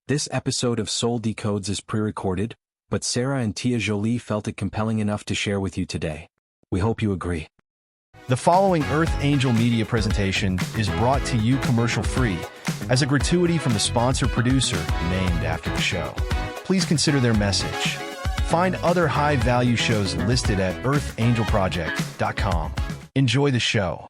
This episode of Soul Decodes is pre-recorded, but Sarah and Tia Jolie felt it compelling enough to share with you today. We hope you agree. The following Earth Angel Media presentation is brought to you commercial-free as a gratuity from the sponsor producer named after the show. Please consider their message. Find other high-value shows listed at earthangelproject.com. Enjoy the show.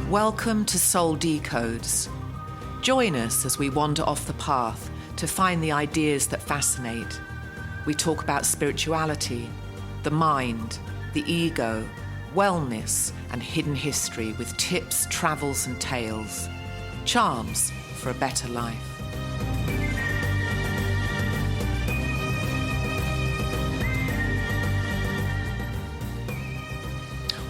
Welcome to Soul Decodes. Join us as we wander off the path to find the ideas that fascinate. We talk about spirituality, the mind, the ego, wellness, and hidden history with tips, travels, and tales. Charms for a better life.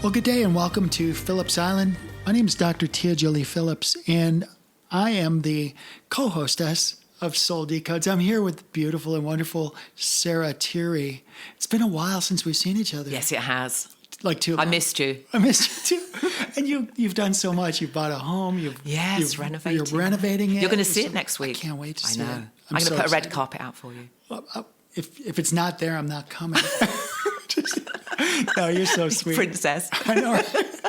Well, good day and welcome to Phillips Island. My name is Dr. Tia Jolie Phillips, and I am the co-hostess of Soul Decodes. I'm here with beautiful and wonderful Sarah Tirri. It's been a while since we've seen each other. Yes, it has. Like two. I missed you. I missed you too. And you've done so much. You've bought a home. Renovating. You're renovating it. You're going to see it next week. I can't wait to see it. I know. I'm going to put a red carpet out for you. If it's not there, I'm not coming. No, you're so sweet. Princess. I know, right?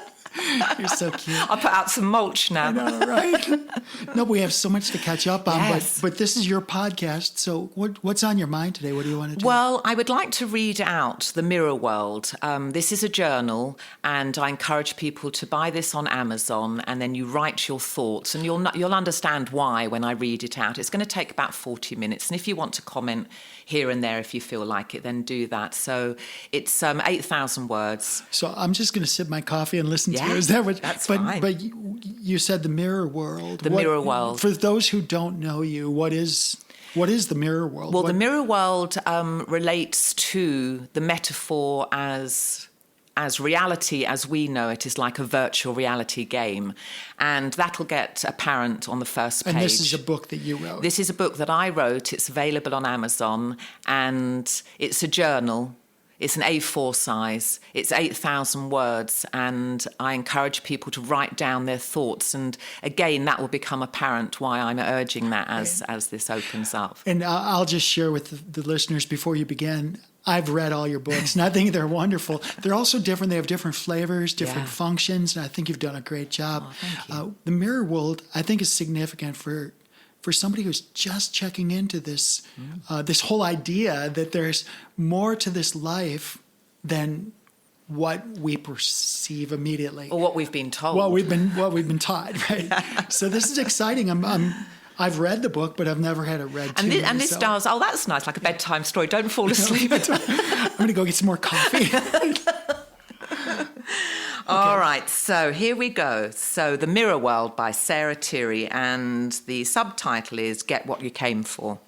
You're so cute. I'll put out some mulch now. I know, right? No, but we have so much to catch up on. Yes. But this is your podcast, so what's on your mind today? What do you want to do? Well, I would like to read out The Mirror World. This is a journal, and I encourage people to buy this on Amazon, and then you write your thoughts, and you'll understand why when I read it out. It's going to take about 40 minutes, and if you want to comment here and there if you feel like it, then do that. So it's 8,000 words. So I'm just going to sip my coffee and listen to you. Yes, Is that what? that's fine. fine. But you said the mirror world. The mirror world. For those who don't know you, what is the mirror world? Well, the mirror world relates to the metaphor as reality as we know it is like a virtual reality game. And that'll get apparent on the first page. And this is a book that you wrote. This is a book that I wrote. It's available on Amazon, and it's a journal. It's an A4 size. It's 8,000 words, and I encourage people to write down their thoughts. And again, that will become apparent why I'm urging that as this opens up. And I'll just share with the listeners before you begin, I've read all your books, and I think they're wonderful. They're also different. They have different flavors, different functions, and I think you've done a great job. Oh, thank you. The mirror world, I think, is significant for somebody who's just checking into this this whole idea that there's more to this life than what we perceive immediately, Or what we've been told. what we've been taught, right? So this is exciting. I've read the book, but I've never had it read to me. And this does, that's nice, like a bedtime story. Don't fall asleep. I'm going to go get some more coffee. All right, so here we go. So The Mirror World by Sarah Tirri, and the subtitle is Get What You Came For.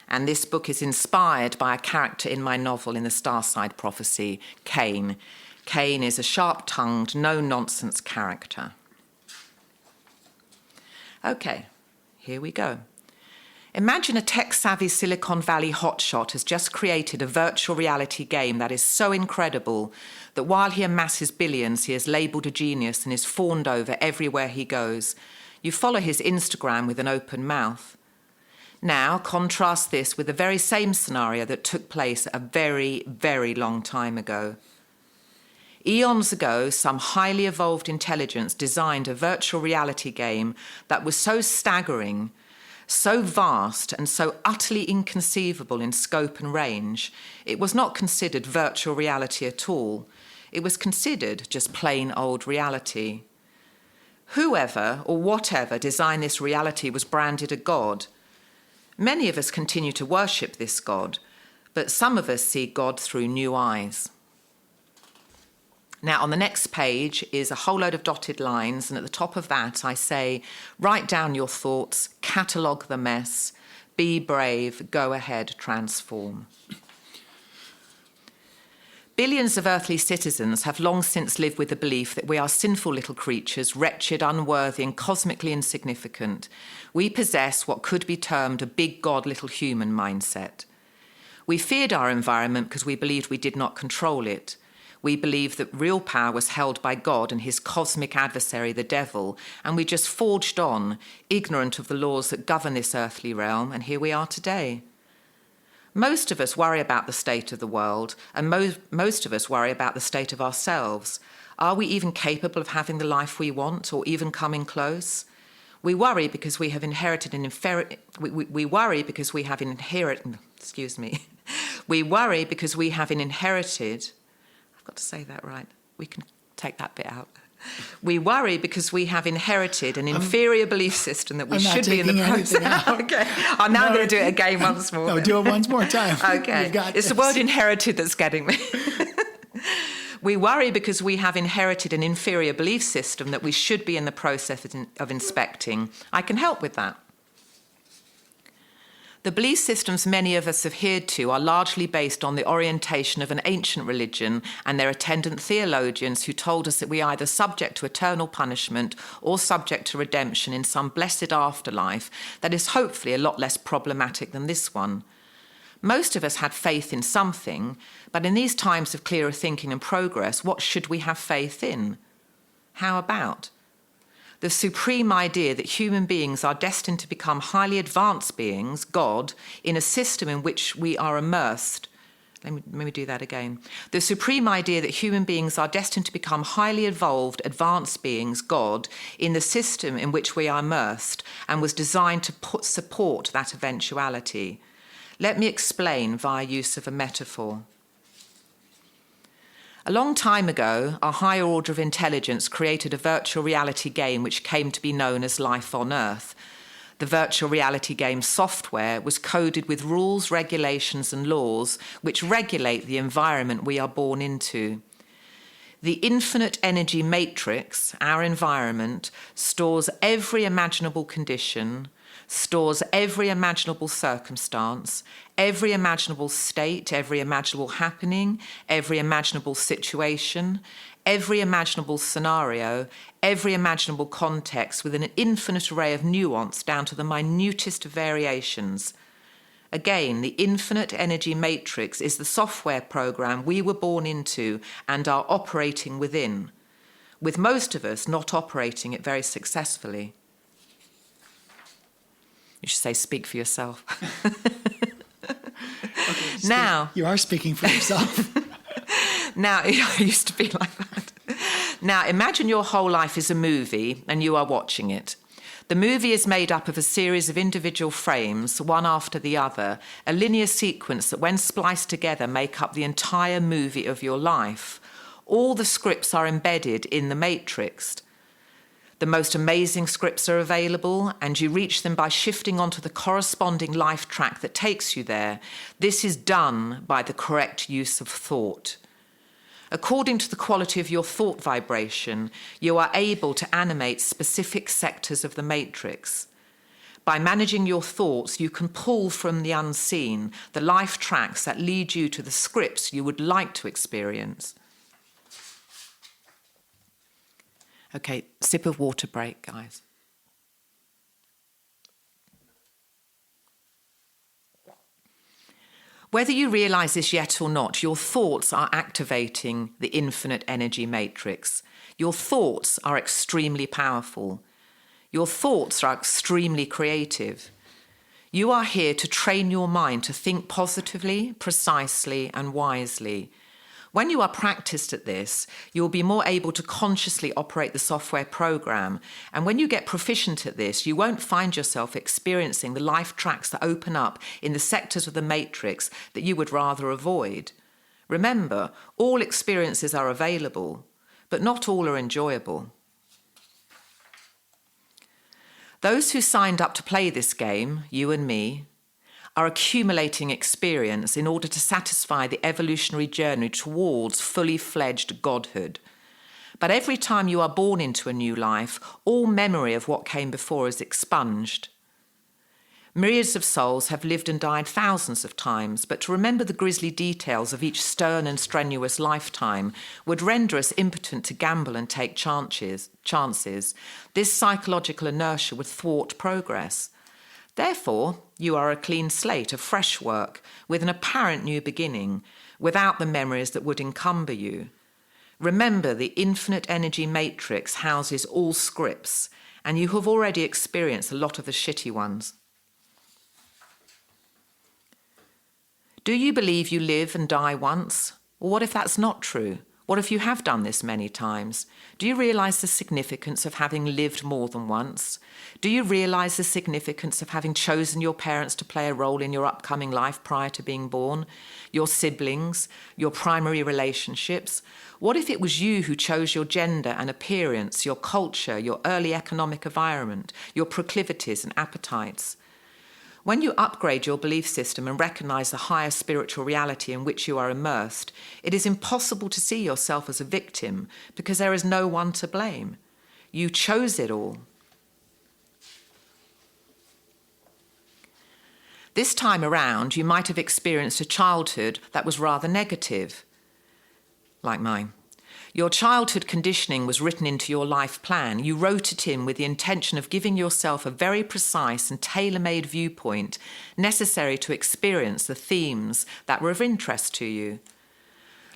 And this book is inspired by a character in my novel In the Starside Prophecy, Cain. Cain is a sharp-tongued, no-nonsense character. Okay, here we go. Imagine a tech-savvy Silicon Valley hotshot has just created a virtual reality game that is so incredible that while he amasses billions, he is labelled a genius and is fawned over everywhere he goes. You follow his Instagram with an open mouth. Now, contrast this with the very same scenario that took place a very, very long time ago. Eons ago, some highly evolved intelligence designed a virtual reality game that was so staggering, so vast and so utterly inconceivable in scope and range, it was not considered virtual reality at all. It was considered just plain old reality. Whoever or whatever designed this reality was branded a god. Many of us continue to worship this god, but some of us see God through new eyes. Now, on the next page is a whole load of dotted lines, and at the top of that I say, write down your thoughts, catalogue the mess, be brave, go ahead, transform. Billions of earthly citizens have long since lived with the belief that we are sinful little creatures, wretched, unworthy, and cosmically insignificant. We possess what could be termed a big God, little human mindset. We feared our environment because we believed we did not control it. We believed that real power was held by God and his cosmic adversary, the devil, and we just forged on, ignorant of the laws that govern this earthly realm, and here we are today. Most of us worry about the state of the world, and most of us worry about the state of ourselves. Are we even capable of having the life we want, or even coming close? We worry because we have inherited We worry because we have inherited. We worry because we have inherited. I've got to say that right. We can take that bit out. We worry because we have inherited an inferior belief system that we should be in the process. Okay. I'm now going to do it again once more. No, do it once more time. Okay. It's the word inherited that's getting me. We worry because we have inherited an inferior belief system that we should be in the process of inspecting. I can help with that. The belief systems many of us have adhered to are largely based on the orientation of an ancient religion and their attendant theologians who told us that we are either subject to eternal punishment or subject to redemption in some blessed afterlife that is hopefully a lot less problematic than this one. Most of us had faith in something, but in these times of clearer thinking and progress, what should we have faith in? How about the supreme idea that human beings are destined to become highly advanced beings, God, in a system in which we are immersed. Let me do that again. The supreme idea that human beings are destined to become highly evolved, advanced beings, God, in the system in which we are immersed and was designed to support that eventuality. Let me explain via use of a metaphor. A long time ago, a higher order of intelligence created a virtual reality game which came to be known as Life on Earth. The virtual reality game software was coded with rules, regulations, and laws which regulate the environment we are born into. The infinite energy matrix, our environment, stores every imaginable condition, stores every imaginable circumstance, every imaginable state, every imaginable happening, every imaginable situation, every imaginable scenario, every imaginable context with an infinite array of nuance down to the minutest of variations. Again, the infinite energy matrix is the software program we were born into and are operating within, with most of us not operating it very successfully. You should say, speak for yourself. Okay, now, you are speaking for yourself. Now, I used to be like that. Now, imagine your whole life is a movie and you are watching it. The movie is made up of a series of individual frames, one after the other, a linear sequence that, when spliced together, make up the entire movie of your life. All the scripts are embedded in the matrix. The most amazing scripts are available, and you reach them by shifting onto the corresponding life track that takes you there. This is done by the correct use of thought. According to the quality of your thought vibration, you are able to animate specific sectors of the matrix. By managing your thoughts, you can pull from the unseen the life tracks that lead you to the scripts you would like to experience. Okay, sip of water break, guys. Whether you realize this yet or not, your thoughts are activating the infinite energy matrix. Your thoughts are extremely powerful. Your thoughts are extremely creative. You are here to train your mind to think positively, precisely, and wisely. When you are practiced at this, you'll be more able to consciously operate the software program. And when you get proficient at this, you won't find yourself experiencing the life tracks that open up in the sectors of the matrix that you would rather avoid. Remember, all experiences are available, but not all are enjoyable. Those who signed up to play this game, you and me, are accumulating experience in order to satisfy the evolutionary journey towards fully fledged godhood. But every time you are born into a new life, all memory of what came before is expunged. Myriads of souls have lived and died thousands of times, but to remember the grisly details of each stern and strenuous lifetime would render us impotent to gamble and take chances. This psychological inertia would thwart progress. Therefore, you are a clean slate of fresh work with an apparent new beginning, without the memories that would encumber you. Remember, the infinite energy matrix houses all scripts, and you have already experienced a lot of the shitty ones. Do you believe you live and die once? Or what if that's not true? What if you have done this many times? Do you realize the significance of having lived more than once? Do you realize the significance of having chosen your parents to play a role in your upcoming life prior to being born? Your siblings, your primary relationships? What if it was you who chose your gender and appearance, your culture, your early economic environment, your proclivities and appetites? When you upgrade your belief system and recognize the higher spiritual reality in which you are immersed, it is impossible to see yourself as a victim because there is no one to blame. You chose it all. This time around, you might have experienced a childhood that was rather negative, like mine. Your childhood conditioning was written into your life plan. You wrote it in with the intention of giving yourself a very precise and tailor-made viewpoint necessary to experience the themes that were of interest to you.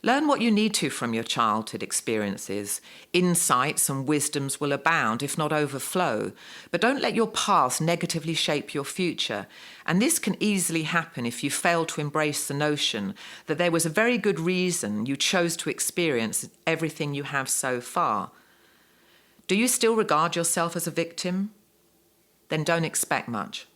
Learn what you need to from your childhood experiences. Insights and wisdoms will abound, if not overflow. But don't let your past negatively shape your future. And this can easily happen if you fail to embrace the notion that there was a very good reason you chose to experience everything you have so far. Do you still regard yourself as a victim? Then don't expect much.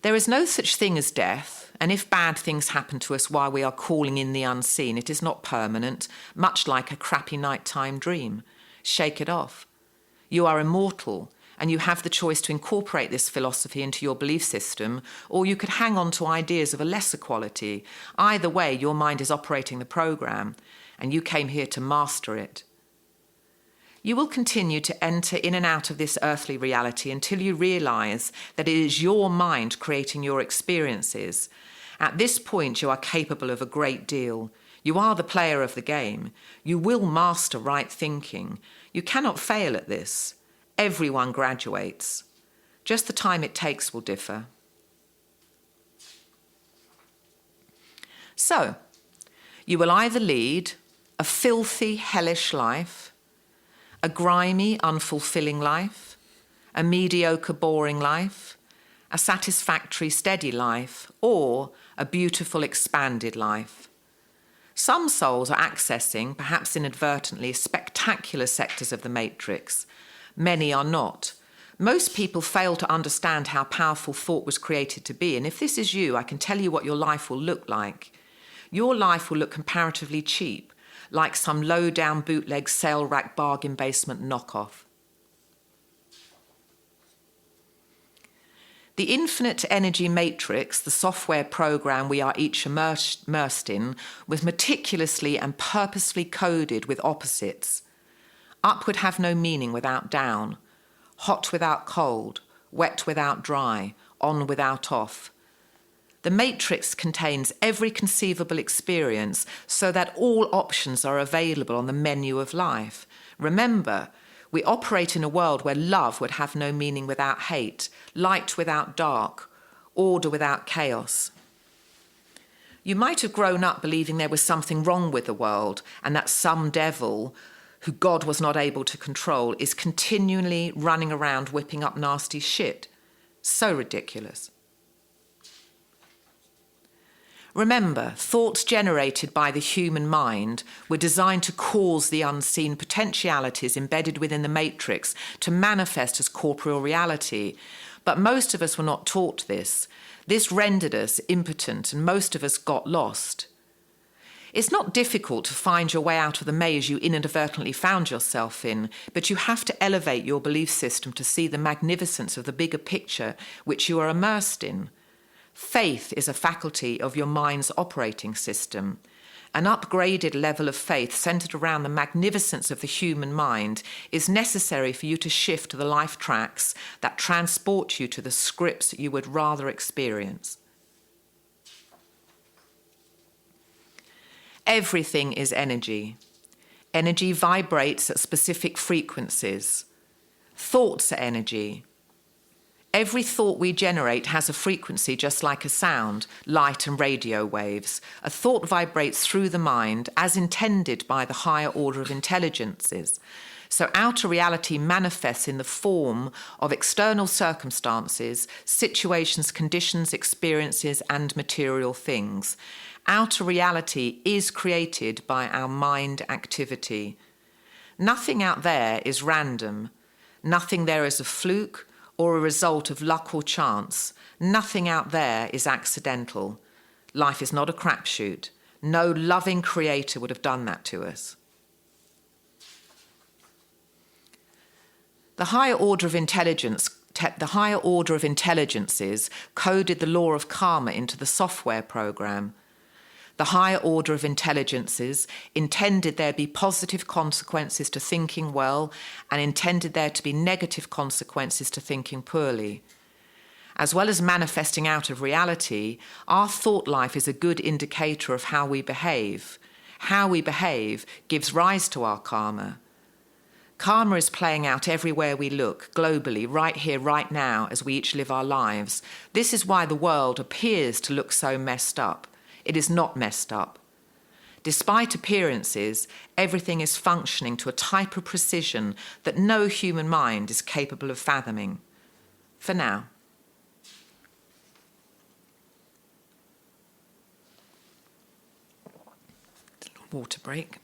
There is no such thing as death, and if bad things happen to us while we are calling in the unseen, it is not permanent, much like a crappy nighttime dream. Shake it off. You are immortal, and you have the choice to incorporate this philosophy into your belief system, or you could hang on to ideas of a lesser quality. Either way, your mind is operating the program, and you came here to master it. You will continue to enter in and out of this earthly reality until you realize that it is your mind creating your experiences. At this point, you are capable of a great deal. You are the player of the game. You will master right thinking. You cannot fail at this. Everyone graduates. Just the time it takes will differ. So, you will either lead a filthy, hellish life, a grimy, unfulfilling life, a mediocre, boring life, a satisfactory, steady life, or a beautiful, expanded life. Some souls are accessing, perhaps inadvertently, spectacular sectors of the matrix. Many are not. Most people fail to understand how powerful thought was created to be, and if this is you, I can tell you what your life will look like. Your life will look comparatively cheap, like some low-down bootleg sale rack bargain basement knockoff. The infinite energy matrix, the software program we are each immersed in, was meticulously and purposefully coded with opposites. Up would have no meaning without down, hot without cold, wet without dry, on without off. The matrix contains every conceivable experience so that all options are available on the menu of life. Remember, we operate in a world where love would have no meaning without hate, light without dark, order without chaos. You might have grown up believing there was something wrong with the world and that some devil, who God was not able to control, is continually running around whipping up nasty shit. So ridiculous. Remember, thoughts generated by the human mind were designed to cause the unseen potentialities embedded within the matrix to manifest as corporeal reality. But most of us were not taught this. This rendered us impotent, and most of us got lost. It's not difficult to find your way out of the maze you inadvertently found yourself in, but you have to elevate your belief system to see the magnificence of the bigger picture which you are immersed in. Faith is a faculty of your mind's operating system. An upgraded level of faith centered around the magnificence of the human mind is necessary for you to shift to the life tracks that transport you to the scripts you would rather experience. Everything is energy. Energy vibrates at specific frequencies. Thoughts are energy. Every thought we generate has a frequency just like a sound, light and radio waves. A thought vibrates through the mind as intended by the higher order of intelligences. So outer reality manifests in the form of external circumstances, situations, conditions, experiences, and material things. Outer reality is created by our mind activity. Nothing out there is random. Nothing there is a fluke or a result of luck or chance. Nothing out there is accidental. Life is not a crapshoot. No loving creator would have done that to us. The higher order of intelligences coded the law of karma into the software program. The higher order of intelligences intended there be positive consequences to thinking well and intended there to be negative consequences to thinking poorly. As well as manifesting out of reality, our thought life is a good indicator of how we behave. How we behave gives rise to our karma. Karma is playing out everywhere we look, globally, right here, right now, as we each live our lives. This is why the world appears to look so messed up. It is not messed up. Despite appearances, everything is functioning to a type of precision that no human mind is capable of fathoming. For now. A little water break.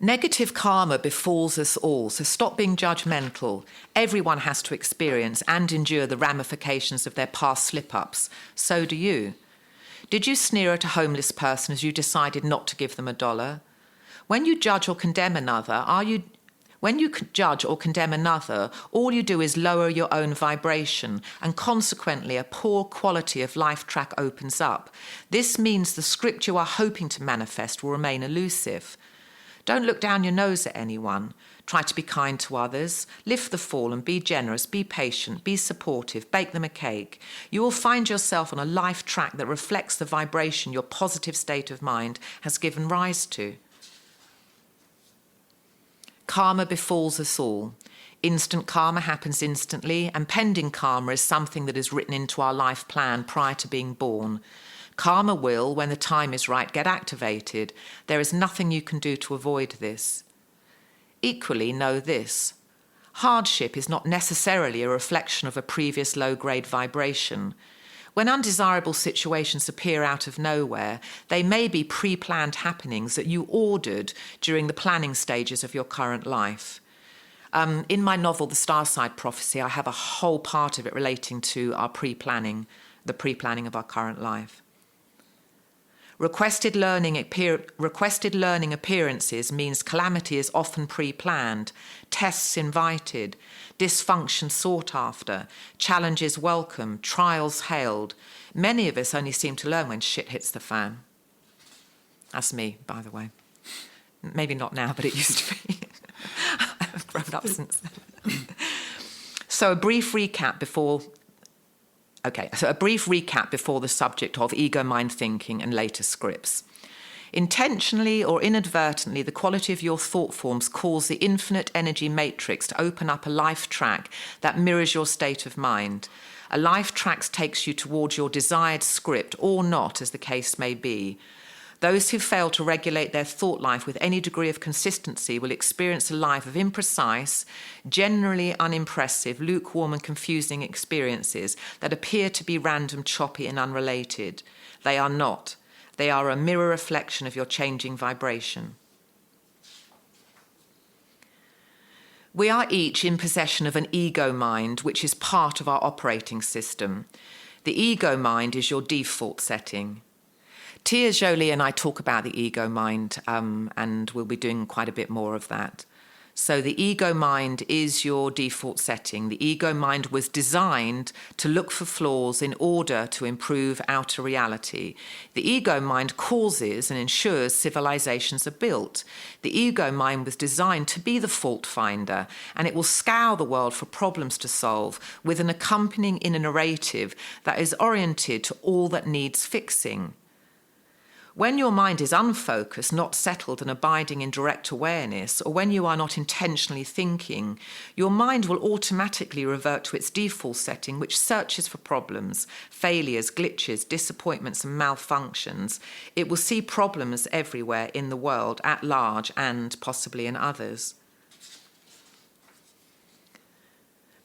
Negative karma befalls us all, so stop being judgmental. Everyone has to experience and endure the ramifications of their past slip-ups. So do you. Did you sneer at a homeless person as you decided not to give them $1? When you judge or condemn another, all you do is lower your own vibration, and consequently a poor quality of life track opens up. This means the script you are hoping to manifest will remain elusive. Don't look down your nose at anyone. Try to be kind to others. Lift the fallen, be generous, be patient, be supportive, bake them a cake. You will find yourself on a life track that reflects the vibration your positive state of mind has given rise to. Karma befalls us all. Instant karma happens instantly, and pending karma is something that is written into our life plan prior to being born. Karma will, when the time is right, get activated. There is nothing you can do to avoid this. Equally, know this. Hardship is not necessarily a reflection of a previous low-grade vibration. When undesirable situations appear out of nowhere, they may be pre-planned happenings that you ordered during the planning stages of your current life. In my novel, The Starside Prophecy, I have a whole part of it relating to our pre-planning, the pre-planning of our current life. Requested learning appearances means calamity is often pre-planned, tests invited, dysfunction sought after, challenges welcome, trials hailed. Many of us only seem to learn when shit hits the fan. That's me, by the way. Maybe not now, but it used to be. I've grown up since then. So a brief recap before the subject of ego-mind thinking and later scripts. Intentionally or inadvertently, the quality of your thought forms cause the infinite energy matrix to open up a life track that mirrors your state of mind. A life track takes you towards your desired script, or not, as the case may be. Those who fail to regulate their thought life with any degree of consistency will experience a life of imprecise, generally unimpressive, lukewarm and confusing experiences that appear to be random, choppy and unrelated. They are not. They are a mirror reflection of your changing vibration. We are each in possession of an ego mind, which is part of our operating system. The ego mind is your default setting. Jolie and I talk about the ego mind, and we'll be doing quite a bit more of that. So the ego mind is your default setting. The ego mind was designed to look for flaws in order to improve outer reality. The ego mind causes and ensures civilizations are built. The ego mind was designed to be the fault finder, and it will scour the world for problems to solve with an accompanying inner narrative that is oriented to all that needs fixing. When your mind is unfocused, not settled and abiding in direct awareness, or when you are not intentionally thinking, your mind will automatically revert to its default setting, which searches for problems, failures, glitches, disappointments, and malfunctions. It will see problems everywhere in the world at large and possibly in others.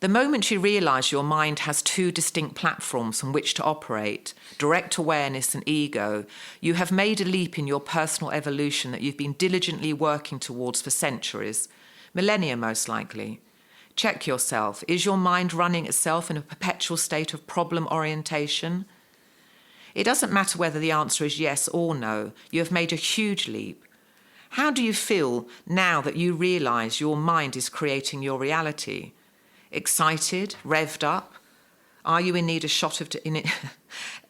The moment you realise your mind has two distinct platforms from which to operate, direct awareness and ego, you have made a leap in your personal evolution that you've been diligently working towards for centuries, millennia most likely. Check yourself. Is your mind running itself in a perpetual state of problem orientation? It doesn't matter whether the answer is yes or no. You have made a huge leap. How do you feel now that you realise your mind is creating your reality? Excited, revved up? Are you in need of a shot of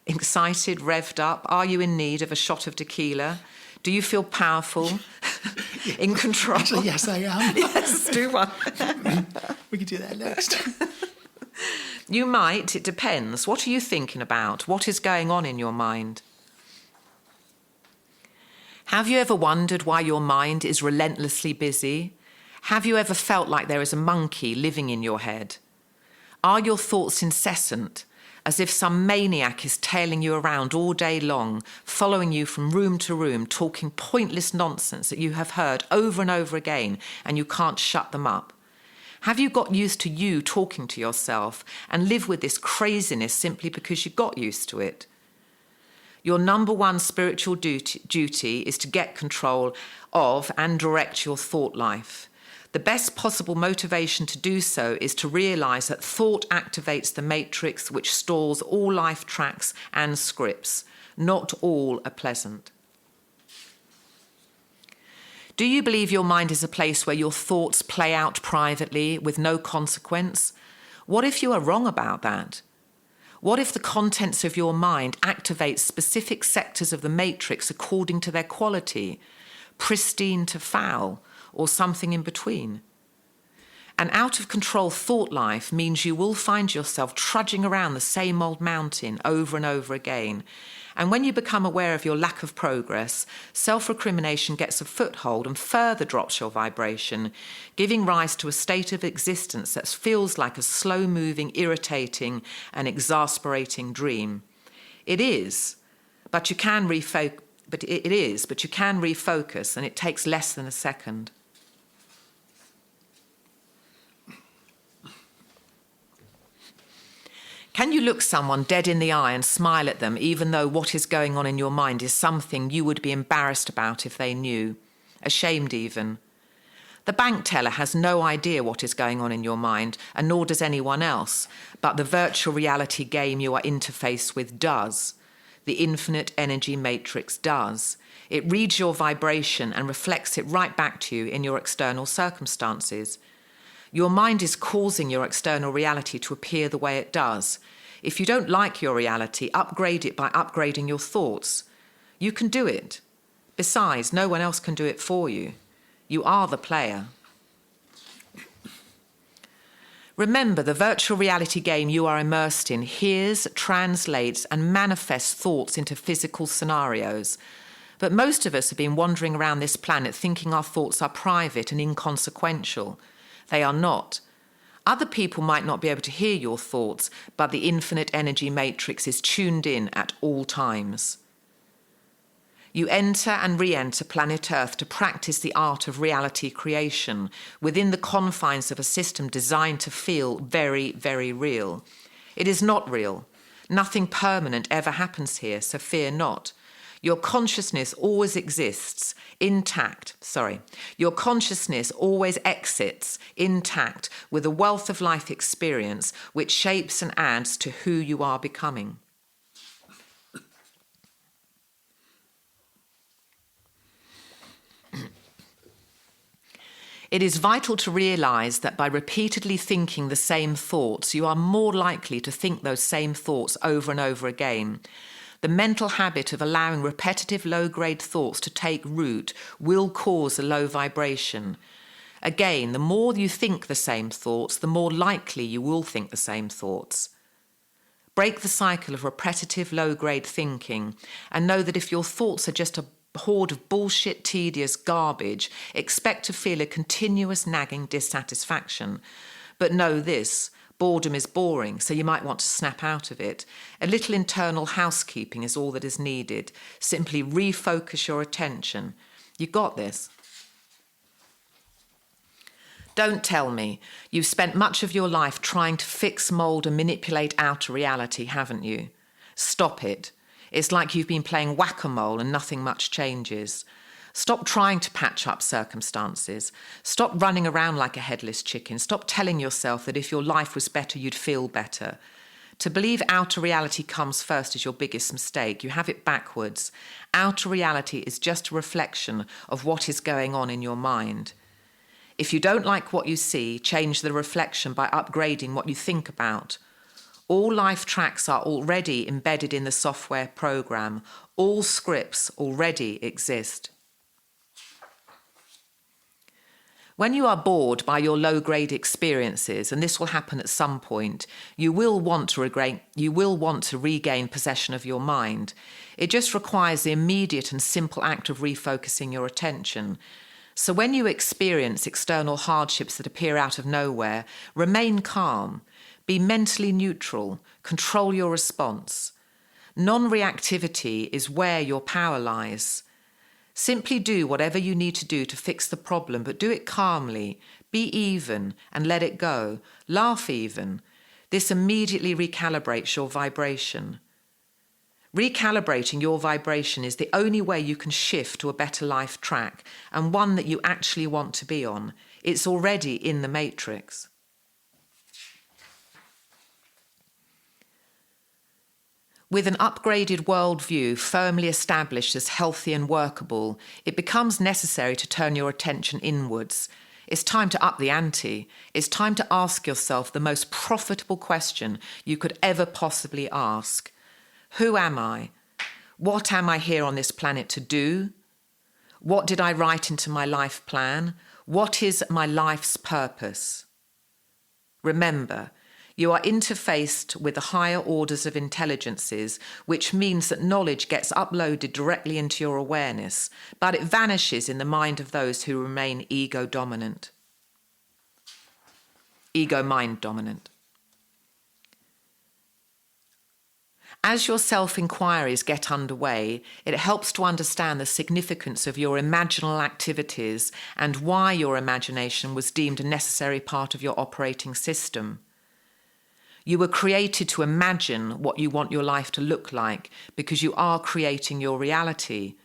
excited, revved up? Are you in need of a shot of tequila? Do you feel powerful, in control? Actually, yes, I am. Yes, do one. We can do that next. You might, it depends. What are you thinking about? What is going on in your mind? Have you ever wondered why your mind is relentlessly busy? Have you ever felt like there is a monkey living in your head? Are your thoughts incessant, as if some maniac is tailing you around all day long, following you from room to room, talking pointless nonsense that you have heard over and over again, and you can't shut them up? Have you got used to you talking to yourself and live with this craziness simply because you got used to it? Your number one spiritual duty is to get control of and direct your thought life. The best possible motivation to do so is to realise that thought activates the matrix which stores all life tracks and scripts. Not all are pleasant. Do you believe your mind is a place where your thoughts play out privately with no consequence? What if you are wrong about that? What if the contents of your mind activate specific sectors of the matrix according to their quality, pristine to foul, or something in between? An out-of-control thought life means you will find yourself trudging around the same old mountain over and over again. And when you become aware of your lack of progress, self-recrimination gets a foothold and further drops your vibration, giving rise to a state of existence that feels like a slow-moving, irritating, and exasperating dream. It is, but you can refocus, and it takes less than a second. Can you look someone dead in the eye and smile at them even though what is going on in your mind is something you would be embarrassed about if they knew, ashamed even? The bank teller has no idea what is going on in your mind, and nor does anyone else, but the virtual reality game you are interfaced with does. The infinite energy matrix does. It reads your vibration and reflects it right back to you in your external circumstances. Your mind is causing your external reality to appear the way it does. If you don't like your reality, upgrade it by upgrading your thoughts. You can do it. Besides, no one else can do it for you. You are the player. Remember, the virtual reality game you are immersed in hears, translates, and manifests thoughts into physical scenarios. But most of us have been wandering around this planet thinking our thoughts are private and inconsequential. They are not. Other people might not be able to hear your thoughts, but the infinite energy matrix is tuned in at all times. You enter and re-enter planet Earth to practice the art of reality creation within the confines of a system designed to feel very, very real. It is not real. Nothing permanent ever happens here, so fear not. Your consciousness always exists intact. Your consciousness always exits intact with a wealth of life experience which shapes and adds to who you are becoming. It is vital to realize that by repeatedly thinking the same thoughts, you are more likely to think those same thoughts over and over again. The mental habit of allowing repetitive low-grade thoughts to take root will cause a low vibration. Again, the more you think the same thoughts, the more likely you will think the same thoughts. Break the cycle of repetitive low-grade thinking and know that if your thoughts are just a horde of bullshit, tedious garbage, expect to feel a continuous nagging dissatisfaction. But know this, boredom is boring, so you might want to snap out of it. A little internal housekeeping is all that is needed. Simply refocus your attention. You got this. Don't tell me. You've spent much of your life trying to fix, mould and manipulate outer reality, haven't you? Stop it. It's like you've been playing whack-a-mole and nothing much changes. Stop trying to patch up circumstances. Stop running around like a headless chicken. Stop telling yourself that if your life was better, you'd feel better. To believe outer reality comes first is your biggest mistake. You have it backwards. Outer reality is just a reflection of what is going on in your mind. If you don't like what you see, change the reflection by upgrading what you think about. All life tracks are already embedded in the software program. All scripts already exist. When you are bored by your low-grade experiences, and this will happen at some point, you will want to regain possession of your mind. It just requires the immediate and simple act of refocusing your attention. So when you experience external hardships that appear out of nowhere, remain calm. Be mentally neutral. Control your response. Non-reactivity is where your power lies. Simply do whatever you need to do to fix the problem, but do it calmly. Be even and let it go. Laugh even. This immediately recalibrates your vibration. Recalibrating your vibration is the only way you can shift to a better life track and one that you actually want to be on. It's already in the matrix. With an upgraded worldview firmly established as healthy and workable, it becomes necessary to turn your attention inwards. It's time to up the ante. It's time to ask yourself the most profitable question you could ever possibly ask. Who am I? What am I here on this planet to do? What did I write into my life plan? What is my life's purpose? Remember, you are interfaced with the higher orders of intelligences, which means that knowledge gets uploaded directly into your awareness, but it vanishes in the mind of those who remain ego-dominant. Ego-mind dominant. As your self-inquiries get underway, it helps to understand the significance of your imaginal activities and why your imagination was deemed a necessary part of your operating system. You were created to imagine what you want your life to look like because you are creating your reality.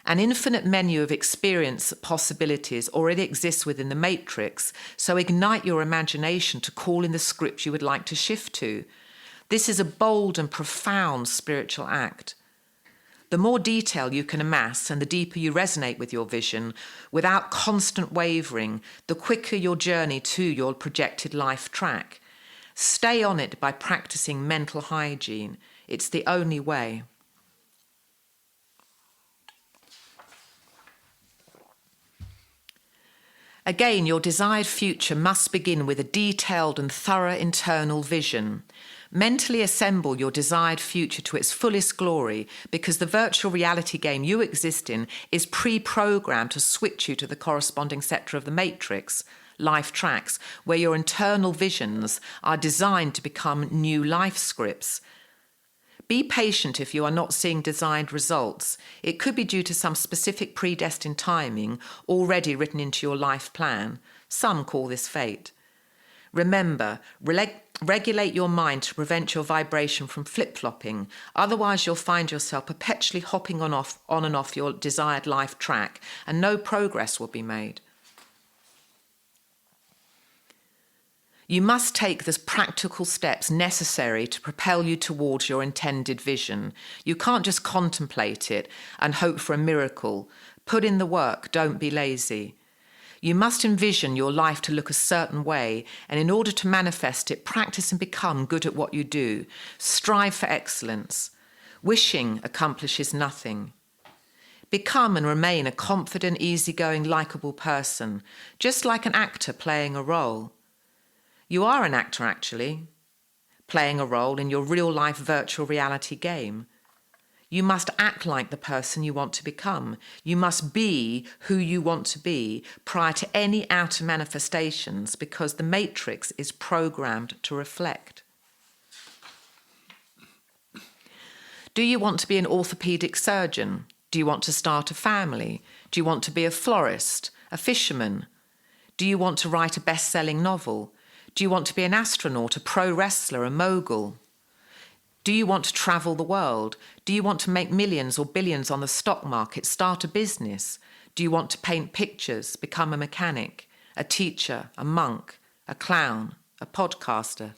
An infinite menu of experience possibilities already exists within the matrix, so ignite your imagination to call in the script you would like to shift to. This is a bold and profound spiritual act. The more detail you can amass and the deeper you resonate with your vision, without constant wavering, the quicker your journey to your projected life track. Stay on it by practicing mental hygiene. It's the only way. Again, your desired future must begin with a detailed and thorough internal vision. Mentally assemble your desired future to its fullest glory, because the virtual reality game you exist in is pre-programmed to switch you to the corresponding sector of the matrix, life tracks, where your internal visions are designed to become new life scripts. Be patient if you are not seeing desired results. It could be due to some specific predestined timing already written into your life plan. Some call this fate. Remember, regulate your mind to prevent your vibration from flip-flopping. Otherwise, you'll find yourself perpetually hopping on and off your desired life track, and no progress will be made. You must take the practical steps necessary to propel you towards your intended vision. You can't just contemplate it and hope for a miracle. Put in the work, don't be lazy. You must envision your life to look a certain way, and in order to manifest it, practice and become good at what you do. Strive for excellence. Wishing accomplishes nothing. Become and remain a confident, easygoing, likable person, just like an actor playing a role. You are an actor, actually, playing a role in your real-life virtual reality game. You must act like the person you want to become. You must be who you want to be prior to any outer manifestations, because the matrix is programmed to reflect. Do you want to be an orthopedic surgeon? Do you want to start a family? Do you want to be a florist, a fisherman? Do you want to write a best-selling novel? Do you want to be an astronaut, a pro wrestler, a mogul? Do you want to travel the world? Do you want to make millions or billions on the stock market, start a business? Do you want to paint pictures, become a mechanic, a teacher, a monk, a clown, a podcaster?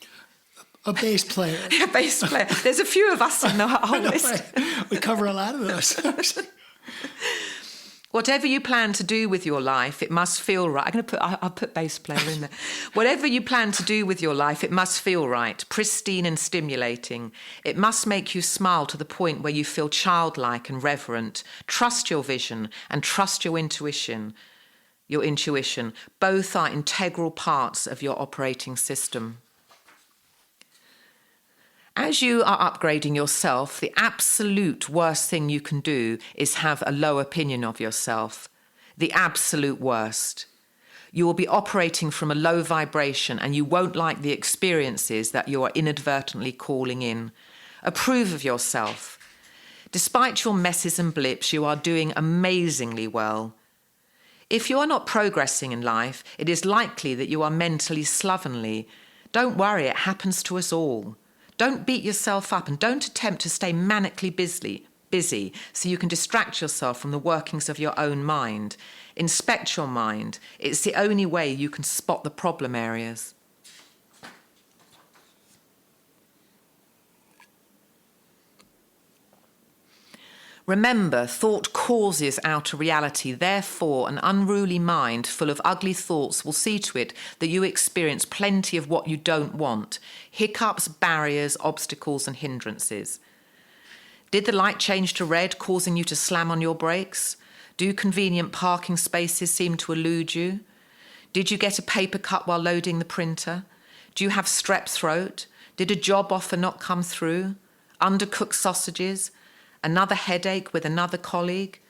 A bass player. A bass player. There's a few of us in the whole list. We cover a lot of those. Whatever you plan to do with your life, it must feel right. I'll put bass player in there. Whatever you plan to do with your life, it must feel right, pristine and stimulating. It must make you smile to the point where you feel childlike and reverent. Trust your vision and trust your intuition. Your intuition. Both are integral parts of your operating system. As you are upgrading yourself, the absolute worst thing you can do is have a low opinion of yourself. The absolute worst. You will be operating from a low vibration and you won't like the experiences that you are inadvertently calling in. Approve of yourself. Despite your messes and blips, you are doing amazingly well. If you are not progressing in life, it is likely that you are mentally slovenly. Don't worry, it happens to us all. Don't beat yourself up and don't attempt to stay manically busy so you can distract yourself from the workings of your own mind. Inspect your mind. It's the only way you can spot the problem areas. Remember, thought causes outer reality. Therefore, an unruly mind full of ugly thoughts will see to it that you experience plenty of what you don't want. Hiccups, barriers, obstacles, and hindrances. Did the light change to red, causing you to slam on your brakes? Do convenient parking spaces seem to elude you? Did you get a paper cut while loading the printer? Do you have strep throat? Did a job offer not come through? Undercooked sausages? Another headache with another colleague?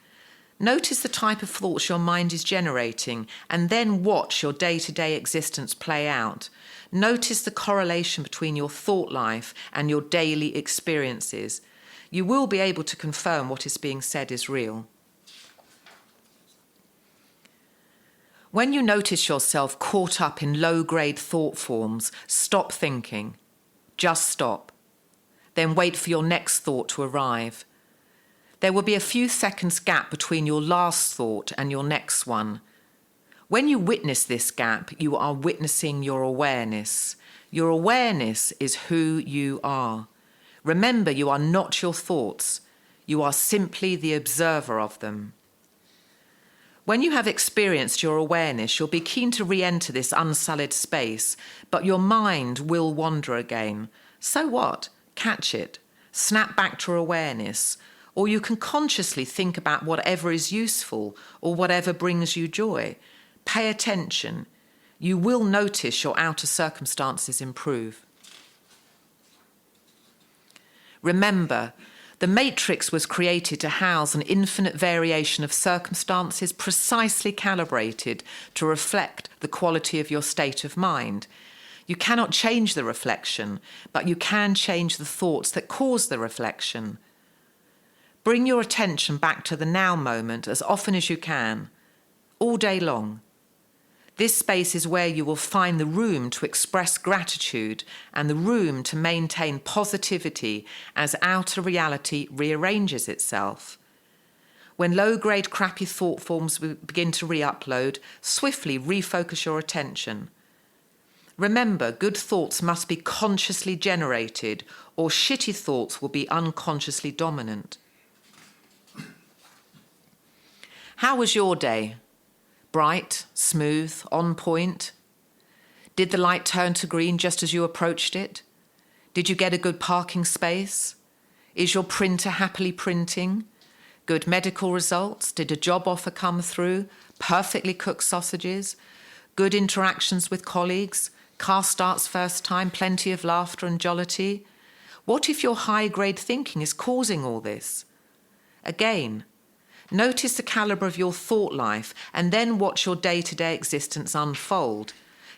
Notice the type of thoughts your mind is generating and then watch your day-to-day existence play out. Notice the correlation between your thought life and your daily experiences. You will be able to confirm what is being said is real. When you notice yourself caught up in low-grade thought forms, stop thinking. Just stop. Then wait for your next thought to arrive. There will be a few seconds gap between your last thought and your next one. When you witness this gap, you are witnessing your awareness. Your awareness is who you are. Remember, you are not your thoughts. You are simply the observer of them. When you have experienced your awareness, you'll be keen to re-enter this unsullied space, but your mind will wander again. So what? Catch it. Snap back to awareness. Or you can consciously think about whatever is useful or whatever brings you joy. Pay attention. You will notice your outer circumstances improve. Remember, the matrix was created to house an infinite variation of circumstances precisely calibrated to reflect the quality of your state of mind. You cannot change the reflection, but you can change the thoughts that cause the reflection. Bring your attention back to the now moment as often as you can, all day long. This space is where you will find the room to express gratitude and the room to maintain positivity as outer reality rearranges itself. When low-grade crappy thought forms begin to re-upload, swiftly refocus your attention. Remember, good thoughts must be consciously generated or shitty thoughts will be unconsciously dominant. How was your day? Bright, smooth, on point? Did the light turn to green just as you approached it? Did you get a good parking space? Is your printer happily printing? Good medical results? Did a job offer come through? Perfectly cooked sausages? Good interactions with colleagues? Car starts first time? Plenty of laughter and jollity? What if your high-grade thinking is causing all this? Again, notice the caliber of your thought life and then watch your day-to-day existence unfold.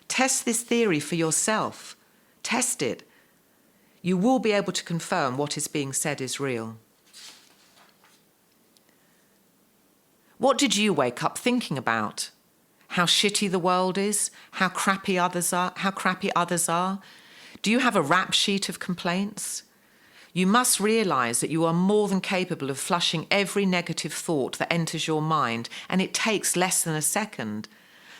Test this theory for yourself. Test it. You will be able to confirm what is being said is real. What did you wake up thinking about? How shitty the world is? How crappy others are? Do you have a rap sheet of complaints? You must realize that you are more than capable of flushing every negative thought that enters your mind, and it takes less than a second.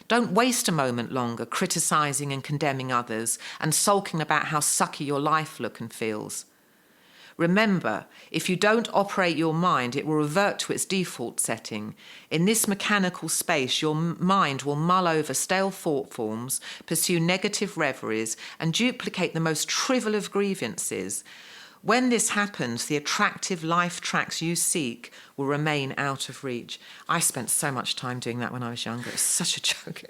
Don't waste a moment longer criticizing and condemning others and sulking about how sucky your life looks and feels. Remember, if you don't operate your mind, it will revert to its default setting. In this mechanical space, your mind will mull over stale thought forms, pursue negative reveries, and duplicate the most trivial of grievances. When this happens, the attractive life tracks you seek will remain out of reach. I spent so much time doing that when I was younger. It's such a joke.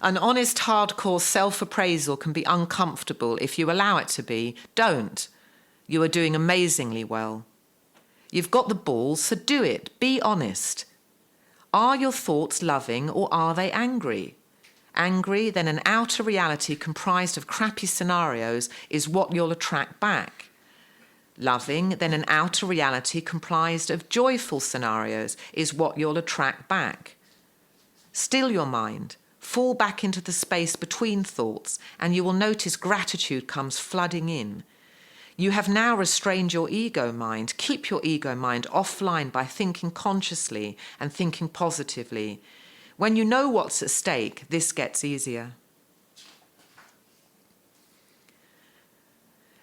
An honest, hardcore self-appraisal can be uncomfortable if you allow it to be. Don't. You are doing amazingly well. You've got the balls, so do it. Be honest. Are your thoughts loving or are they angry? Angry, then an outer reality comprised of crappy scenarios is what you'll attract back. Loving, then an outer reality comprised of joyful scenarios is what you'll attract back. Still your mind. Fall back into the space between thoughts and you will notice gratitude comes flooding in. You have now restrained your ego mind. Keep your ego mind offline by thinking consciously and thinking positively. When you know what's at stake, this gets easier.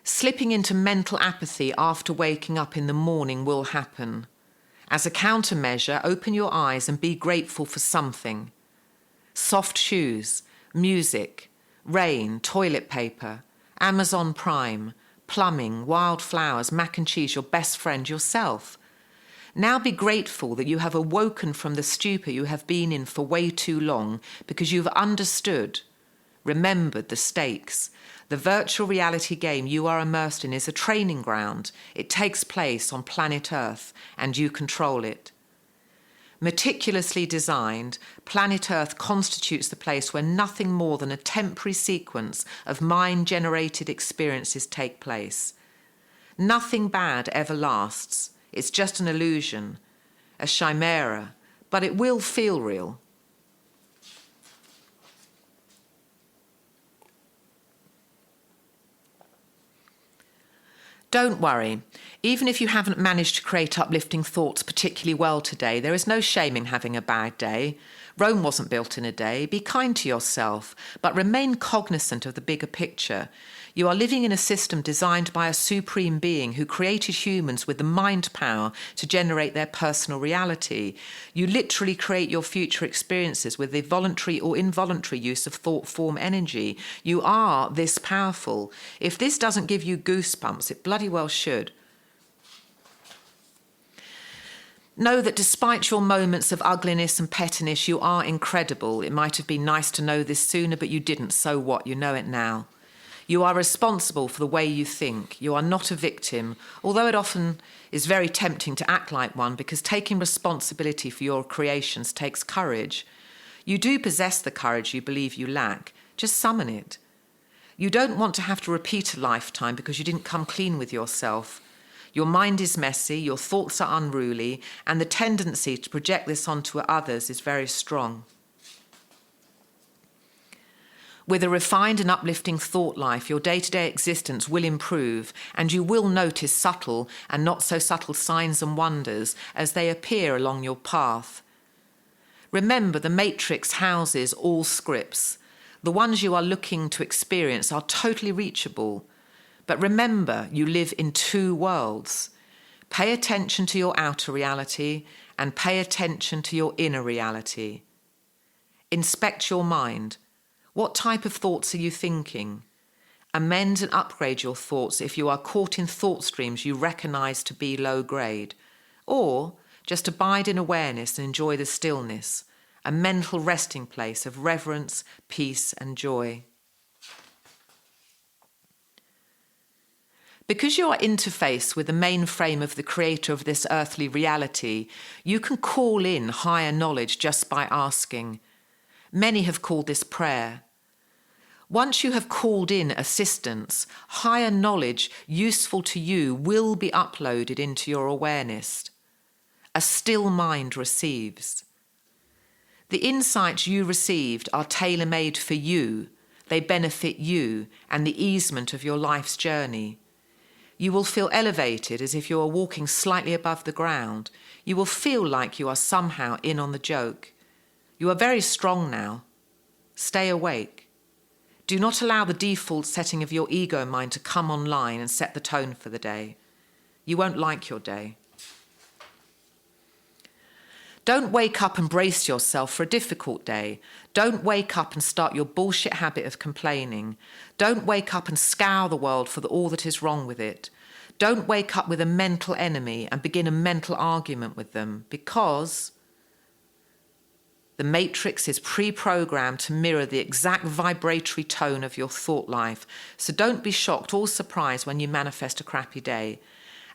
Slipping into mental apathy after waking up in the morning will happen. As a countermeasure, open your eyes and be grateful for something. Soft shoes, music, rain, toilet paper, Amazon Prime, plumbing, wildflowers, mac and cheese, your best friend, yourself. Now be grateful that you have awoken from the stupor you have been in for way too long because you've understood, remembered the stakes. The virtual reality game you are immersed in is a training ground. It takes place on planet Earth and you control it. Meticulously designed, planet Earth constitutes the place where nothing more than a temporary sequence of mind-generated experiences take place. Nothing bad ever lasts. It's just an illusion, a chimera, but it will feel real. Don't worry. Even if you haven't managed to create uplifting thoughts particularly well today, there is no shame in having a bad day. Rome wasn't built in a day. Be kind to yourself, but remain cognizant of the bigger picture. You are living in a system designed by a supreme being who created humans with the mind power to generate their personal reality. You literally create your future experiences with the voluntary or involuntary use of thought form energy. You are this powerful. If this doesn't give you goosebumps, it bloody well should. Know that despite your moments of ugliness and pettiness, you are incredible. It might have been nice to know this sooner, but you didn't. So what? You know it now. You are responsible for the way you think. You are not a victim, although it often is very tempting to act like one because taking responsibility for your creations takes courage. You do possess the courage you believe you lack. Just summon it. You don't want to have to repeat a lifetime because you didn't come clean with yourself. Your mind is messy, your thoughts are unruly, and the tendency to project this onto others is very strong. With a refined and uplifting thought life, your day-to-day existence will improve, and you will notice subtle and not so subtle signs and wonders as they appear along your path. Remember, the matrix houses all scripts. The ones you are looking to experience are totally reachable. But remember, you live in two worlds. Pay attention to your outer reality and pay attention to your inner reality. Inspect your mind. What type of thoughts are you thinking? Amend and upgrade your thoughts if you are caught in thought streams you recognize to be low grade. Or just abide in awareness and enjoy the stillness, a mental resting place of reverence, peace, and joy. Because you are interfaced with the mainframe of the creator of this earthly reality, you can call in higher knowledge just by asking. Many have called this prayer. Once you have called in assistance, higher knowledge useful to you will be uploaded into your awareness. A still mind receives. The insights you received are tailor-made for you. They benefit you and the easement of your life's journey. You will feel elevated as if you are walking slightly above the ground. You will feel like you are somehow in on the joke. You are very strong now. Stay awake. Do not allow the default setting of your ego mind to come online and set the tone for the day. You won't like your day. Don't wake up and brace yourself for a difficult day. Don't wake up and start your bullshit habit of complaining. Don't wake up and scour the world for all that is wrong with it. Don't wake up with a mental enemy and begin a mental argument with them, because the matrix is pre-programmed to mirror the exact vibratory tone of your thought life. So don't be shocked or surprised when you manifest a crappy day.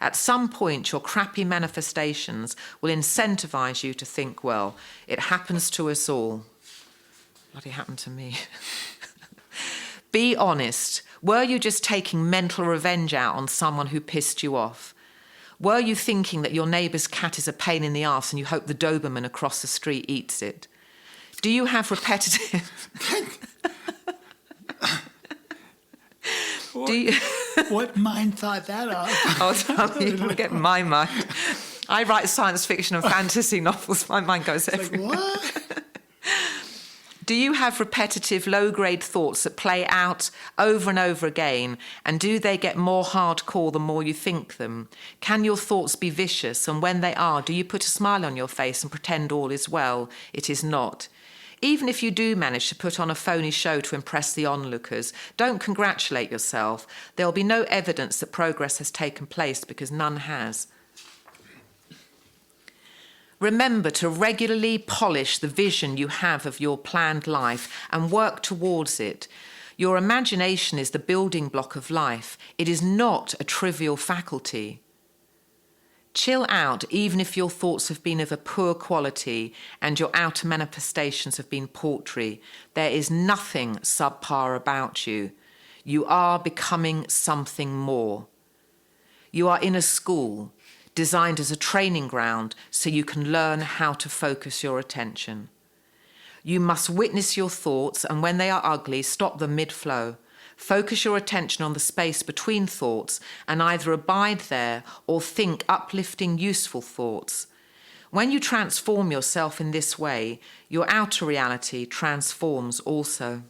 At some point, your crappy manifestations will incentivize you to think, well, it happens to us all. Bloody happened to me. Be honest. Were you just taking mental revenge out on someone who pissed you off? Were you thinking that your neighbour's cat is a pain in the arse and you hope the Doberman across the street eats it? Do you have repetitive... What mind thought that up? I'll tell you, you'll get my mind. I write science fiction and fantasy novels. My mind goes everywhere. Like, what? Do you have repetitive, low-grade thoughts that play out over and over again? And do they get more hardcore the more you think them? Can your thoughts be vicious? And when they are, do you put a smile on your face and pretend all is well? It is not. Even if you do manage to put on a phony show to impress the onlookers, don't congratulate yourself. There will be no evidence that progress has taken place, because none has. Remember to regularly polish the vision you have of your planned life and work towards it. Your imagination is the building block of life. It is not a trivial faculty. Chill out, even if your thoughts have been of a poor quality and your outer manifestations have been paltry. There is nothing subpar about you. You are becoming something more. You are in a school designed as a training ground so you can learn how to focus your attention. You must witness your thoughts, and when they are ugly, stop them mid-flow. Focus your attention on the space between thoughts and either abide there or think uplifting, useful thoughts. When you transform yourself in this way, your outer reality transforms also.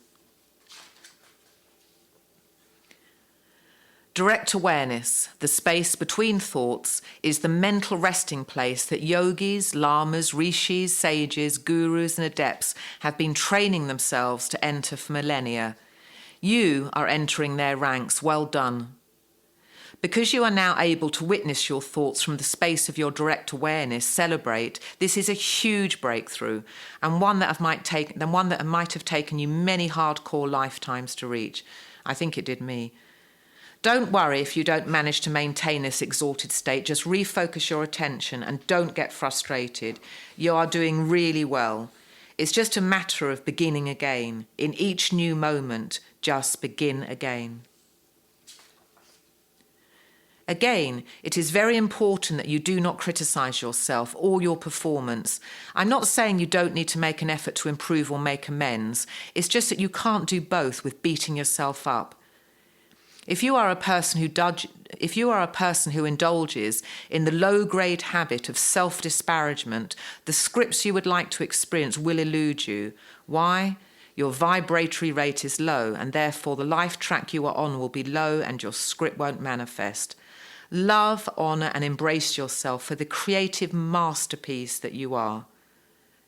Direct awareness, the space between thoughts, is the mental resting place that yogis, lamas, rishis, sages, gurus, and adepts have been training themselves to enter for millennia. You are entering their ranks. Well done. Because you are now able to witness your thoughts from the space of your direct awareness, celebrate. This is a huge breakthrough, and one that might have taken you many hardcore lifetimes to reach. I think it did me. Don't worry if you don't manage to maintain this exalted state. Just refocus your attention and don't get frustrated. You are doing really well. It's just a matter of beginning again. In each new moment, just begin again. Again, it is very important that you do not criticize yourself or your performance. I'm not saying you don't need to make an effort to improve or make amends. It's just that you can't do both with beating yourself up. If you are a person who indulges in the low-grade habit of self-disparagement, the scripts you would like to experience will elude you. Why? Your vibratory rate is low, and therefore the life track you are on will be low and your script won't manifest. Love, honor, and embrace yourself for the creative masterpiece that you are.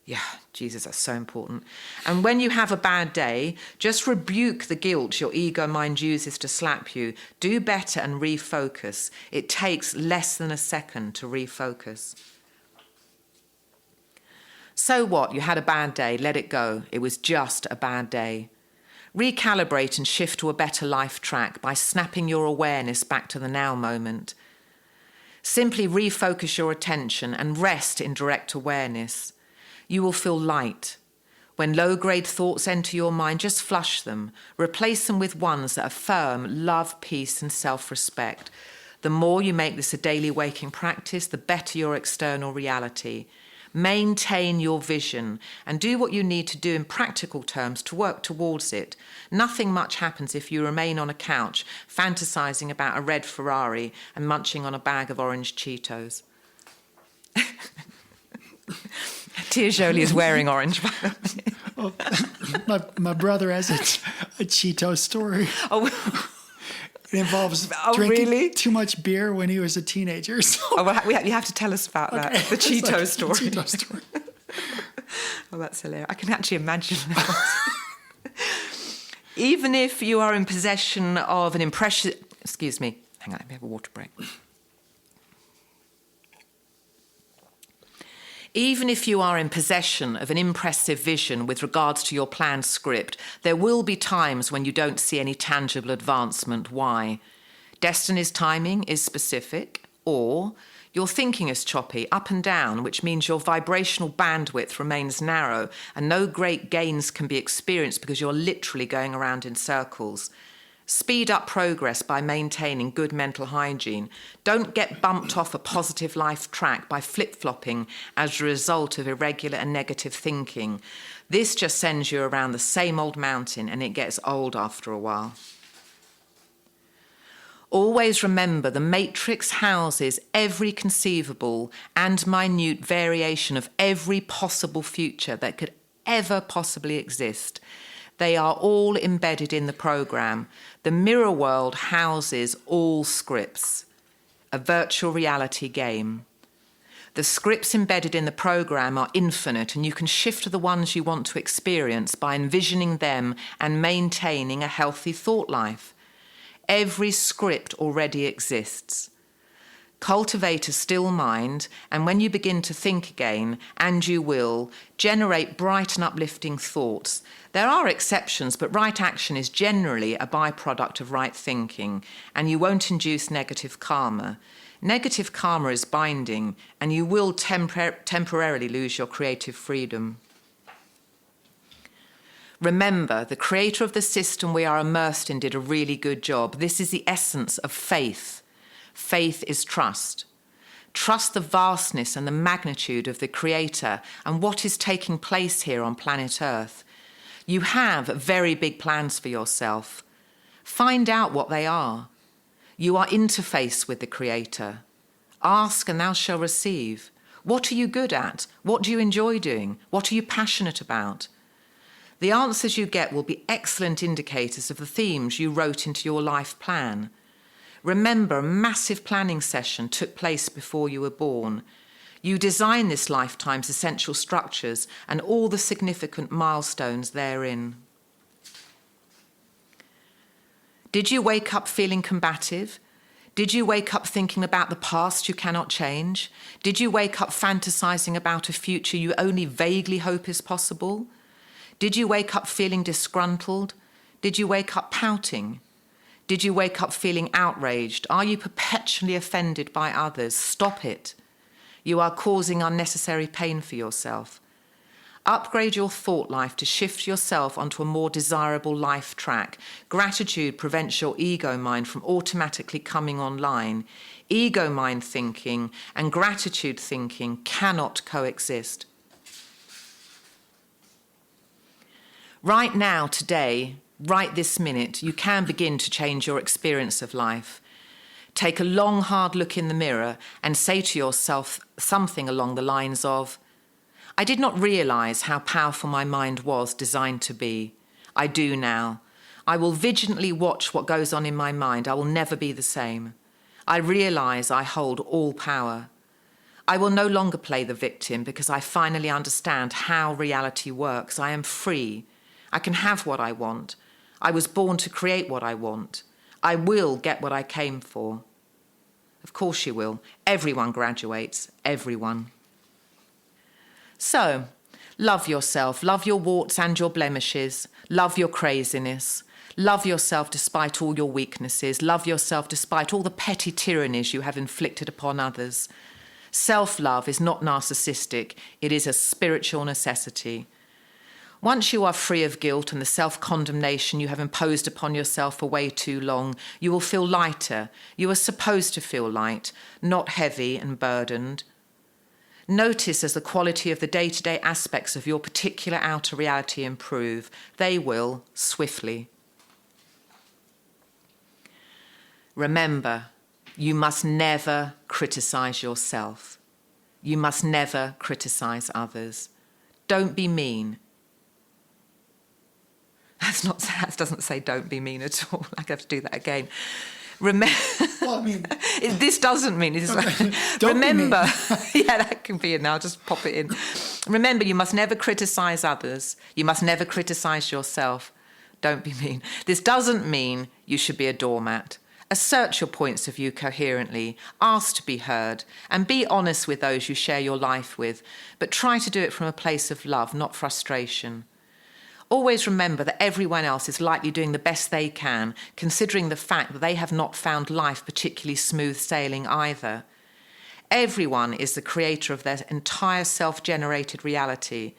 Yeah, Jesus, that's so important. And when you have a bad day, just rebuke the guilt your ego mind uses to slap you. Do better and refocus. It takes less than a second to refocus. So what? You had a bad day. Let it go. It was just a bad day. Recalibrate and shift to a better life track by snapping your awareness back to the now moment. Simply refocus your attention and rest in direct awareness. You will feel light. When low-grade thoughts enter your mind, just flush them. Replace them with ones that affirm love, peace, and self-respect. The more you make this a daily waking practice, the better your external reality. Maintain your vision and do what you need to do in practical terms to work towards it. Nothing much happens if you remain on a couch fantasizing about a red Ferrari and munching on a bag of orange Cheetos. Jolie is wearing orange. Oh, my brother has a Cheeto story. Oh, it involves drinking too much beer when he was a teenager. So. Oh, well, you have to tell us about that. The Cheeto story. The Cheeto story. Oh, that's hilarious. I can actually imagine that. Even if you are in possession of an impression... Excuse me. Hang on, let me have a water break. Even if you are in possession of an impressive vision with regards to your planned script, there will be times when you don't see any tangible advancement. Why? Destiny's timing is specific, or your thinking is choppy, up and down, which means your vibrational bandwidth remains narrow and no great gains can be experienced because you're literally going around in circles. Speed up progress by maintaining good mental hygiene. Don't get bumped off a positive life track by flip-flopping as a result of irregular and negative thinking. This just sends you around the same old mountain and it gets old after a while. Always remember the matrix houses every conceivable and minute variation of every possible future that could ever possibly exist. They are all embedded in the program. The mirror world houses all scripts, a virtual reality game. The scripts embedded in the program are infinite, and you can shift to the ones you want to experience by envisioning them and maintaining a healthy thought life. Every script already exists. Cultivate a still mind, and when you begin to think again, and you will, generate bright and uplifting thoughts. There are exceptions, but right action is generally a byproduct of right thinking, and you won't induce negative karma. Negative karma is binding, and you will temporarily lose your creative freedom. Remember, the creator of the system we are immersed in did a really good job. This is the essence of faith. Faith is trust. Trust the vastness and the magnitude of the Creator and what is taking place here on planet Earth. You have very big plans for yourself. Find out what they are. You are interfaced with the Creator. Ask and thou shalt receive. What are you good at? What do you enjoy doing? What are you passionate about? The answers you get will be excellent indicators of the themes you wrote into your life plan. Remember, a massive planning session took place before you were born. You designed this lifetime's essential structures and all the significant milestones therein. Did you wake up feeling combative? Did you wake up thinking about the past you cannot change? Did you wake up fantasizing about a future you only vaguely hope is possible? Did you wake up feeling disgruntled? Did you wake up pouting? Did you wake up feeling outraged? Are you perpetually offended by others? Stop it. You are causing unnecessary pain for yourself. Upgrade your thought life to shift yourself onto a more desirable life track. Gratitude prevents your ego mind from automatically coming online. Ego mind thinking and gratitude thinking cannot coexist. Right now, today, right this minute, you can begin to change your experience of life. Take a long, hard look in the mirror and say to yourself something along the lines of, I did not realize how powerful my mind was designed to be. I do now. I will vigilantly watch what goes on in my mind. I will never be the same. I realize I hold all power. I will no longer play the victim because I finally understand how reality works. I am free. I can have what I want. I was born to create what I want. I will get what I came for. Of course you will. Everyone graduates. Everyone. So, love yourself. Love your warts and your blemishes. Love your craziness. Love yourself despite all your weaknesses. Love yourself despite all the petty tyrannies you have inflicted upon others. Self-love is not narcissistic. It is a spiritual necessity. Once you are free of guilt and the self-condemnation you have imposed upon yourself for way too long, you will feel lighter. You are supposed to feel light, not heavy and burdened. Notice as the quality of the day-to-day aspects of your particular outer reality improve. They will swiftly. Remember, you must never criticize yourself. You must never criticize others. Don't be mean. That doesn't say don't be mean at all. I have to do that again. Remember, Well, I mean, this doesn't mean it's remember. Yeah, that can be it now. Just pop it in. Remember, you must never criticize others. You must never criticize yourself. Don't be mean. This doesn't mean you should be a doormat. Assert your points of view coherently, ask to be heard, and be honest with those you share your life with, but try to do it from a place of love, not frustration. Always remember that everyone else is likely doing the best they can, considering the fact that they have not found life particularly smooth sailing either. Everyone is the creator of their entire self-generated reality.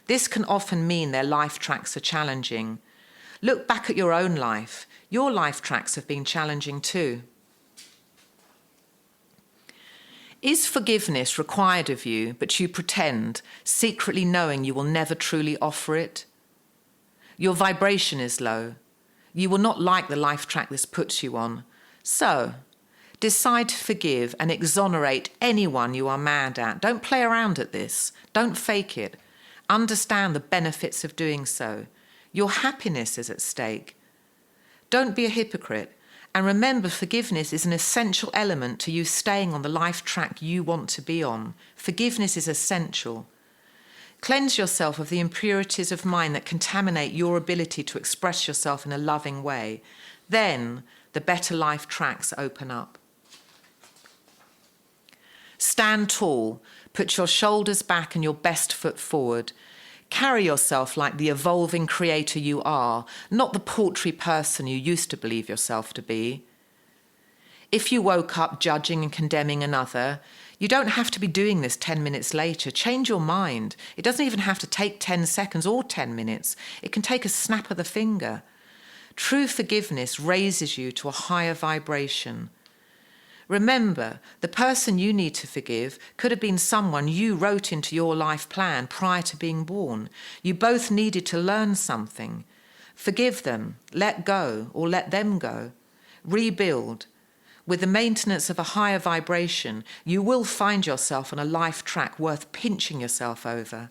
This can often mean their life tracks are challenging. Look back at your own life. Your life tracks have been challenging too. Is forgiveness required of you, but you pretend, secretly knowing you will never truly offer it? Your vibration is low. You will not like the life track this puts you on. So, decide to forgive and exonerate anyone you are mad at. Don't play around at this. Don't fake it. Understand the benefits of doing so. Your happiness is at stake. Don't be a hypocrite. And remember, forgiveness is an essential element to you staying on the life track you want to be on. Forgiveness is essential. Cleanse yourself of the impurities of mind that contaminate your ability to express yourself in a loving way. Then the better life tracks open up. Stand tall. Put your shoulders back and your best foot forward. Carry yourself like the evolving creator you are, not the paltry person you used to believe yourself to be. If you woke up judging and condemning another, you don't have to be doing this 10 minutes later. Change your mind. It doesn't even have to take 10 seconds or 10 minutes. It can take a snap of the finger. True forgiveness raises you to a higher vibration. Remember, the person you need to forgive could have been someone you wrote into your life plan prior to being born. You both needed to learn something. Forgive them, let go, or let them go. Rebuild. With the maintenance of a higher vibration, you will find yourself on a life track worth pinching yourself over.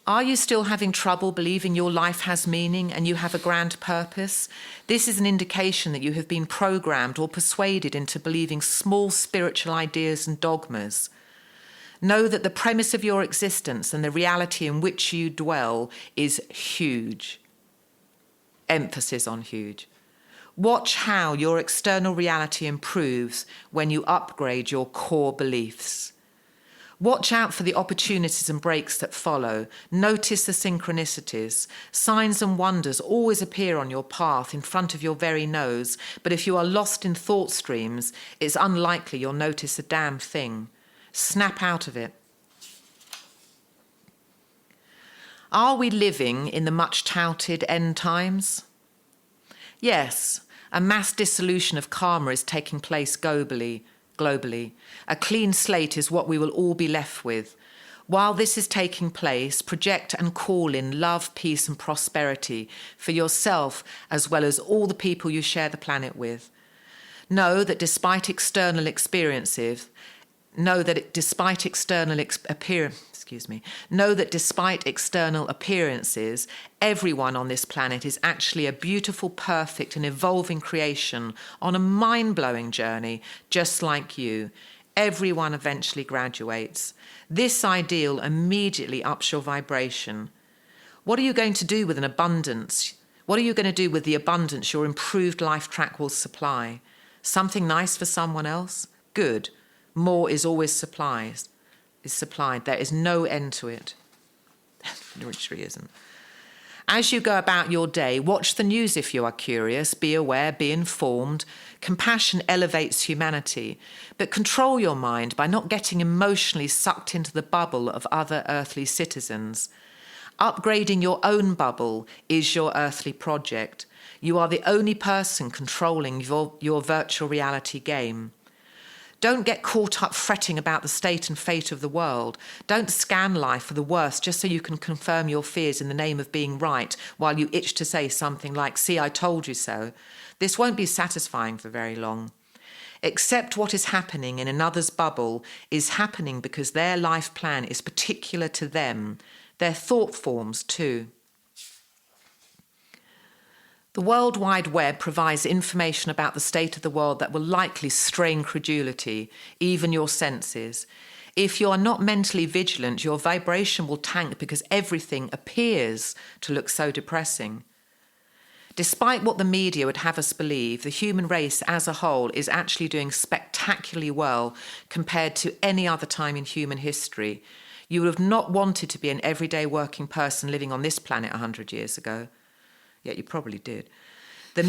Are you still having trouble believing your life has meaning and you have a grand purpose? This is an indication that you have been programmed or persuaded into believing small spiritual ideas and dogmas. Know that the premise of your existence and the reality in which you dwell is huge. Emphasis on huge. Watch how your external reality improves when you upgrade your core beliefs. Watch out for the opportunities and breaks that follow. Notice the synchronicities. Signs and wonders always appear on your path in front of your very nose, but if you are lost in thought streams, it's unlikely you'll notice a damn thing. Snap out of it. Are we living in the much-touted end times? Yes, a mass dissolution of karma is taking place globally. A clean slate is what we will all be left with. While this is taking place, project and call in love, peace and prosperity for yourself as well as all the people you share the planet with. Know that despite external appearances, Know that despite external appearances, everyone on this planet is actually a beautiful, perfect, and evolving creation on a mind-blowing journey, just like you. Everyone eventually graduates. This ideal immediately ups your vibration. What are you going to do with an abundance? What are you going to do with the abundance your improved life track will supply? Something nice for someone else? Good. More is always supplied. There is no end to it. Which really isn't. As you go about your day, watch the news if you are curious, be aware, be informed. Compassion elevates humanity, but control your mind by not getting emotionally sucked into the bubble of other earthly citizens. Upgrading your own bubble is your earthly project. You are the only person controlling your virtual reality game. Don't get caught up fretting about the state and fate of the world. Don't scan life for the worst just so you can confirm your fears in the name of being right while you itch to say something like, "See, I told you so." This won't be satisfying for very long. Accept what is happening in another's bubble is happening because their life plan is particular to them. Their thought forms too. The World Wide Web provides information about the state of the world that will likely strain credulity, even your senses. If you are not mentally vigilant, your vibration will tank because everything appears to look so depressing. Despite what the media would have us believe, the human race as a whole is actually doing spectacularly well compared to any other time in human history. You would have not wanted to be an everyday working person living on this planet 100 years ago. Yet you probably did. The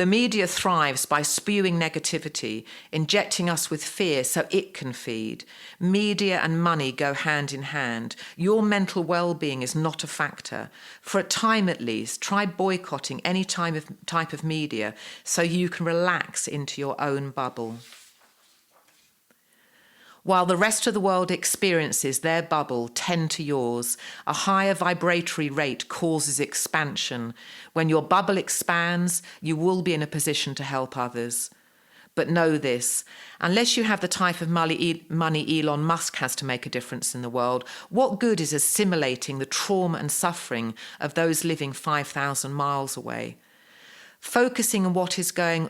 media thrives by spewing negativity, injecting us with fear so it can feed. Media and money go hand in hand. Your mental well-being is not a factor. For a time at least, try boycotting any type of media so you can relax into your own bubble. While the rest of the world experiences their bubble, tend to yours. A higher vibratory rate causes expansion. When your bubble expands, you will be in a position to help others. But know this, unless you have the type of money Elon Musk has to make a difference in the world, what good is assimilating the trauma and suffering of those living 5,000 miles away? Focusing on what is going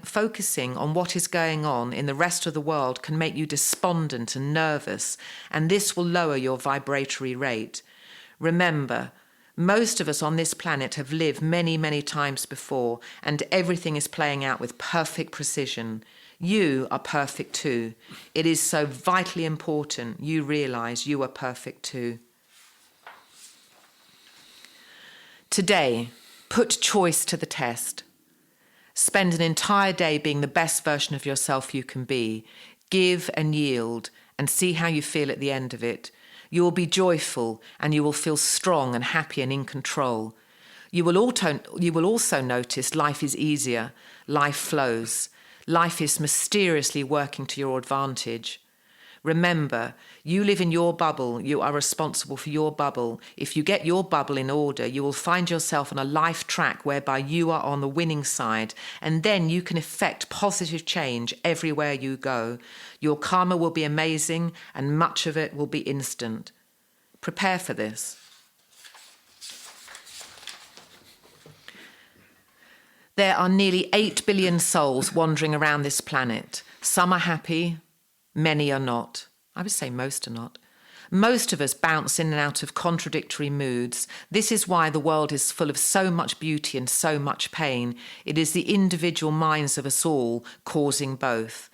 on in the rest of the world can make you despondent and nervous, and this will lower your vibratory rate. Remember, most of us on this planet have lived many, many times before, and everything is playing out with perfect precision. You are perfect too. It is so vitally important you realize you are perfect too. Today, put choice to the test. Spend an entire day being the best version of yourself you can be. Give and yield and see how you feel at the end of it. You will be joyful and you will feel strong and happy and in control. You will also notice life is easier, life flows. Life is mysteriously working to your advantage. Remember, you live in your bubble. You are responsible for your bubble. If you get your bubble in order, you will find yourself on a life track whereby you are on the winning side, and then you can effect positive change everywhere you go. Your karma will be amazing, and much of it will be instant. Prepare for this. There are nearly 8 billion souls wandering around this planet. Some are happy. Many are not. I would say most are not. Most of us bounce in and out of contradictory moods. This is why the world is full of so much beauty and so much pain. It is the individual minds of us all causing both.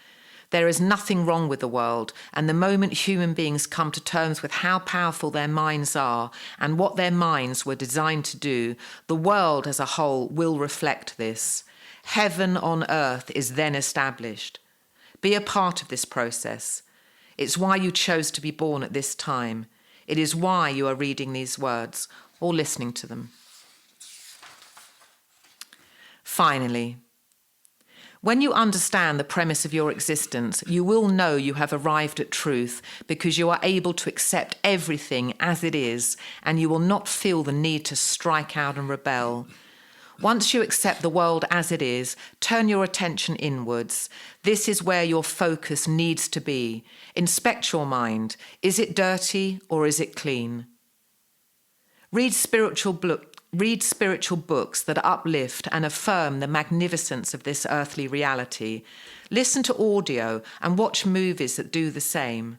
There is nothing wrong with the world, and the moment human beings come to terms with how powerful their minds are and what their minds were designed to do, the world as a whole will reflect this. Heaven on earth is then established. Be a part of this process. It's why you chose to be born at this time. It is why you are reading these words or listening to them. Finally, when you understand the premise of your existence, you will know you have arrived at truth because you are able to accept everything as it is, and you will not feel the need to strike out and rebel. Once you accept the world as it is, turn your attention inwards. This is where your focus needs to be. Inspect your mind. Is it dirty or is it clean? Read spiritual books that uplift and affirm the magnificence of this earthly reality. Listen to audio and watch movies that do the same.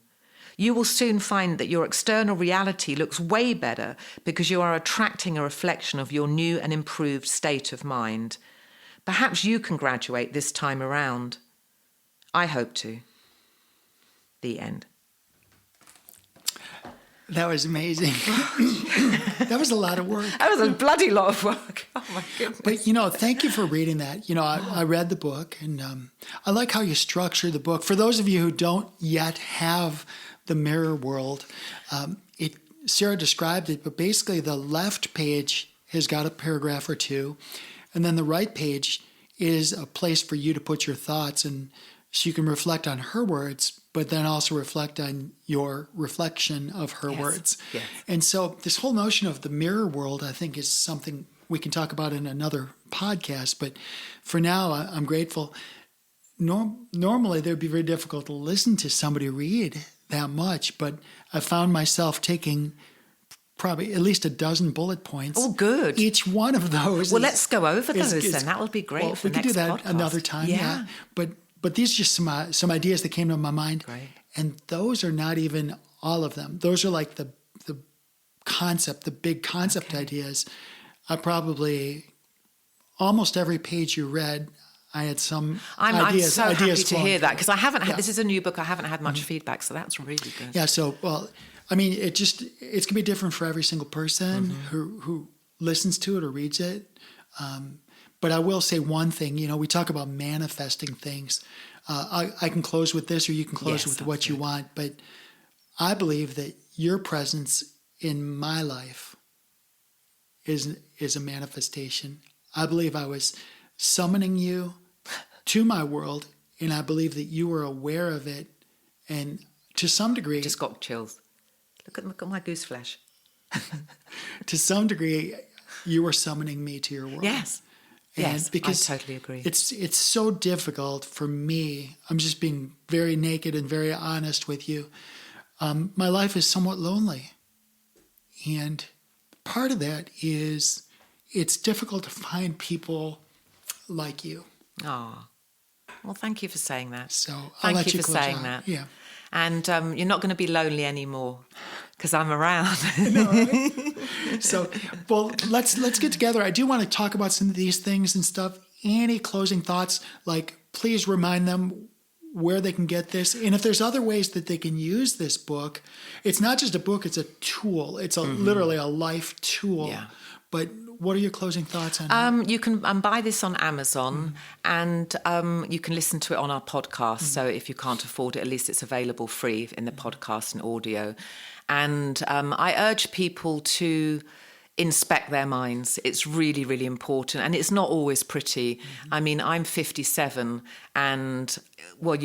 You will soon find that your external reality looks way better because you are attracting a reflection of your new and improved state of mind. Perhaps you can graduate this time around. I hope to. The end. That was amazing. That was a lot of work. That was a bloody lot of work. Oh, my goodness. But, thank you for reading that. I read the book, and I like how you structure the book. For those of you who don't yet have the mirror world, Sarah described it, but basically the left page has got a paragraph or two, and then the right page is a place for you to put your thoughts, and so you can reflect on her words, but then also reflect on your reflection of her words. Yes. And so this whole notion of the mirror world, I think, is something we can talk about in another podcast. But for now, I'm grateful. Normally, it would be very difficult to listen to somebody read that much, but I found myself taking probably at least a dozen bullet points. Oh, good. Each one of those. Well, let's go over those then. That will be great well, for we next could do that podcast. Another time. Yeah. But these are just some ideas that came to my mind. Great. And those are not even all of them. Those are like the concept, the big concept ideas. I probably, almost every page you read, I had some ideas. I'm so happy to flowing hear that through. because I haven't had, this is a new book, I haven't had much feedback, so that's really good. Yeah, so, well, I mean, it's going to be different for every single person who listens to it or reads it. But I will say one thing, we talk about manifesting things. I can close with this or you can close with what you want, but I believe that your presence in my life is a manifestation. I believe I was summoning you to my world, and I believe that you were aware of it, and to some degree... Just got chills. Look at my goose flesh. To some degree, you were summoning me to your world. Yes. And yes, because I totally agree. It's so difficult for me. I'm just being very naked and very honest with you. My life is somewhat lonely. And part of that is it's difficult to find people like you. Oh, well, thank you for saying that. So thank I'll let you you for close saying out. that. Yeah. And you're not going to be lonely anymore because I'm around. No, right? So, well, let's get together. I do want to talk about some of these things and stuff. Any closing thoughts? Like, please remind them where they can get this. And if there's other ways that they can use this book, it's not just a book, it's a tool. It's literally a life tool. Yeah. But what are your closing thoughts on it? You can buy this on Amazon and you can listen to it on our podcast. So if you can't afford it, at least it's available free in the podcast and audio. And I urge people to inspect their minds. It's really, really important. And it's not always pretty. I mean, I'm 57 and, well,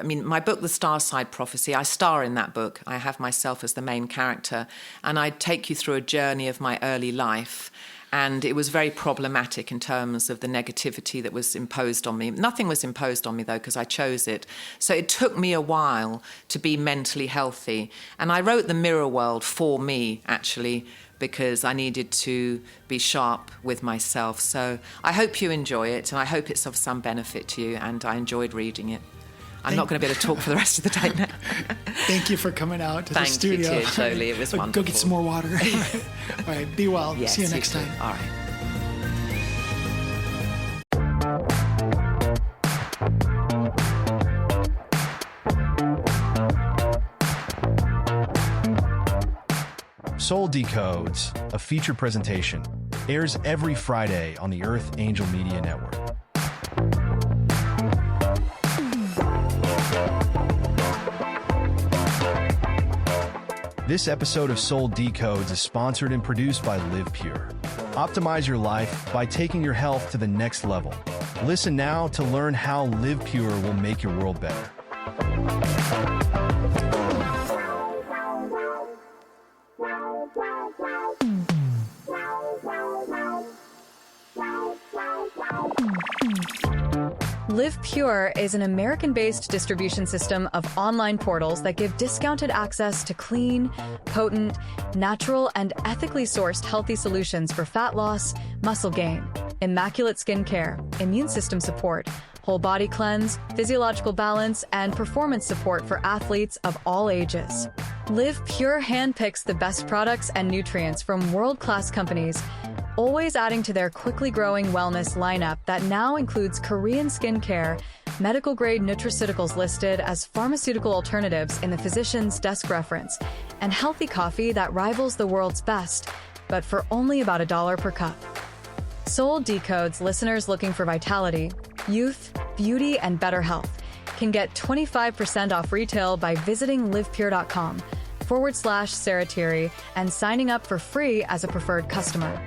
my book, The Star Side Prophecy, I star in that book. I have myself as the main character. And I take you through a journey of my early life. And it was very problematic in terms of the negativity that was imposed on me. Nothing was imposed on me, though, because I chose it. So it took me a while to be mentally healthy. And I wrote The Mirror World for me, actually, because I needed to be sharp with myself. So I hope you enjoy it, and I hope it's of some benefit to you, and I enjoyed reading it. I'm not going to be able to talk for the rest of the day now. Thank you for coming out to the studio. Thank you, Jolie. It was wonderful. Go get some more water. All right, be well. Yes, See you next time. All right. Soul Decodes, a feature presentation, airs every Friday on the Earth Angel Media Network. This episode of Soul Decodes is sponsored and produced by Live Pure. Optimize your life by taking your health to the next level. Listen now to learn how Live Pure will make your world better. Wow. Live Pure is an American-based distribution system of online portals that give discounted access to clean, potent, natural, and ethically sourced healthy solutions for fat loss, muscle gain, immaculate skin care, immune system support, whole body cleanse, physiological balance, and performance support for athletes of all ages. Live Pure handpicks the best products and nutrients from world-class companies, always adding to their quickly growing wellness lineup that now includes Korean skincare, medical-grade nutraceuticals listed as pharmaceutical alternatives in the physician's desk reference, and healthy coffee that rivals the world's best, but for only about $1 per cup. Soul Decodes listeners looking for vitality, youth, beauty, and better health can get 25% off retail by visiting livepure.com/Sarah Tirri and signing up for free as a preferred customer.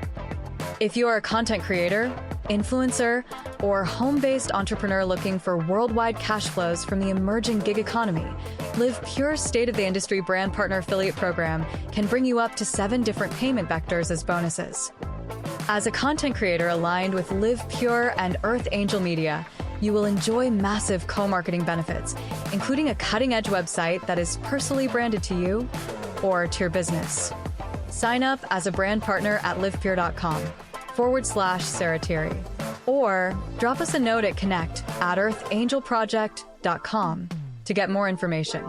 If you are a content creator, influencer, or home-based entrepreneur looking for worldwide cash flows from the emerging gig economy, Live Pure's state-of-the-industry brand partner affiliate program can bring you up to 7 different payment vectors as bonuses. As a content creator aligned with Live Pure and Earth Angel Media, you will enjoy massive co-marketing benefits, including a cutting-edge website that is personally branded to you or to your business. Sign up as a brand partner at livepure.com/Sarah Tirri, or drop us a note at connect@earthangelproject.com to get more information.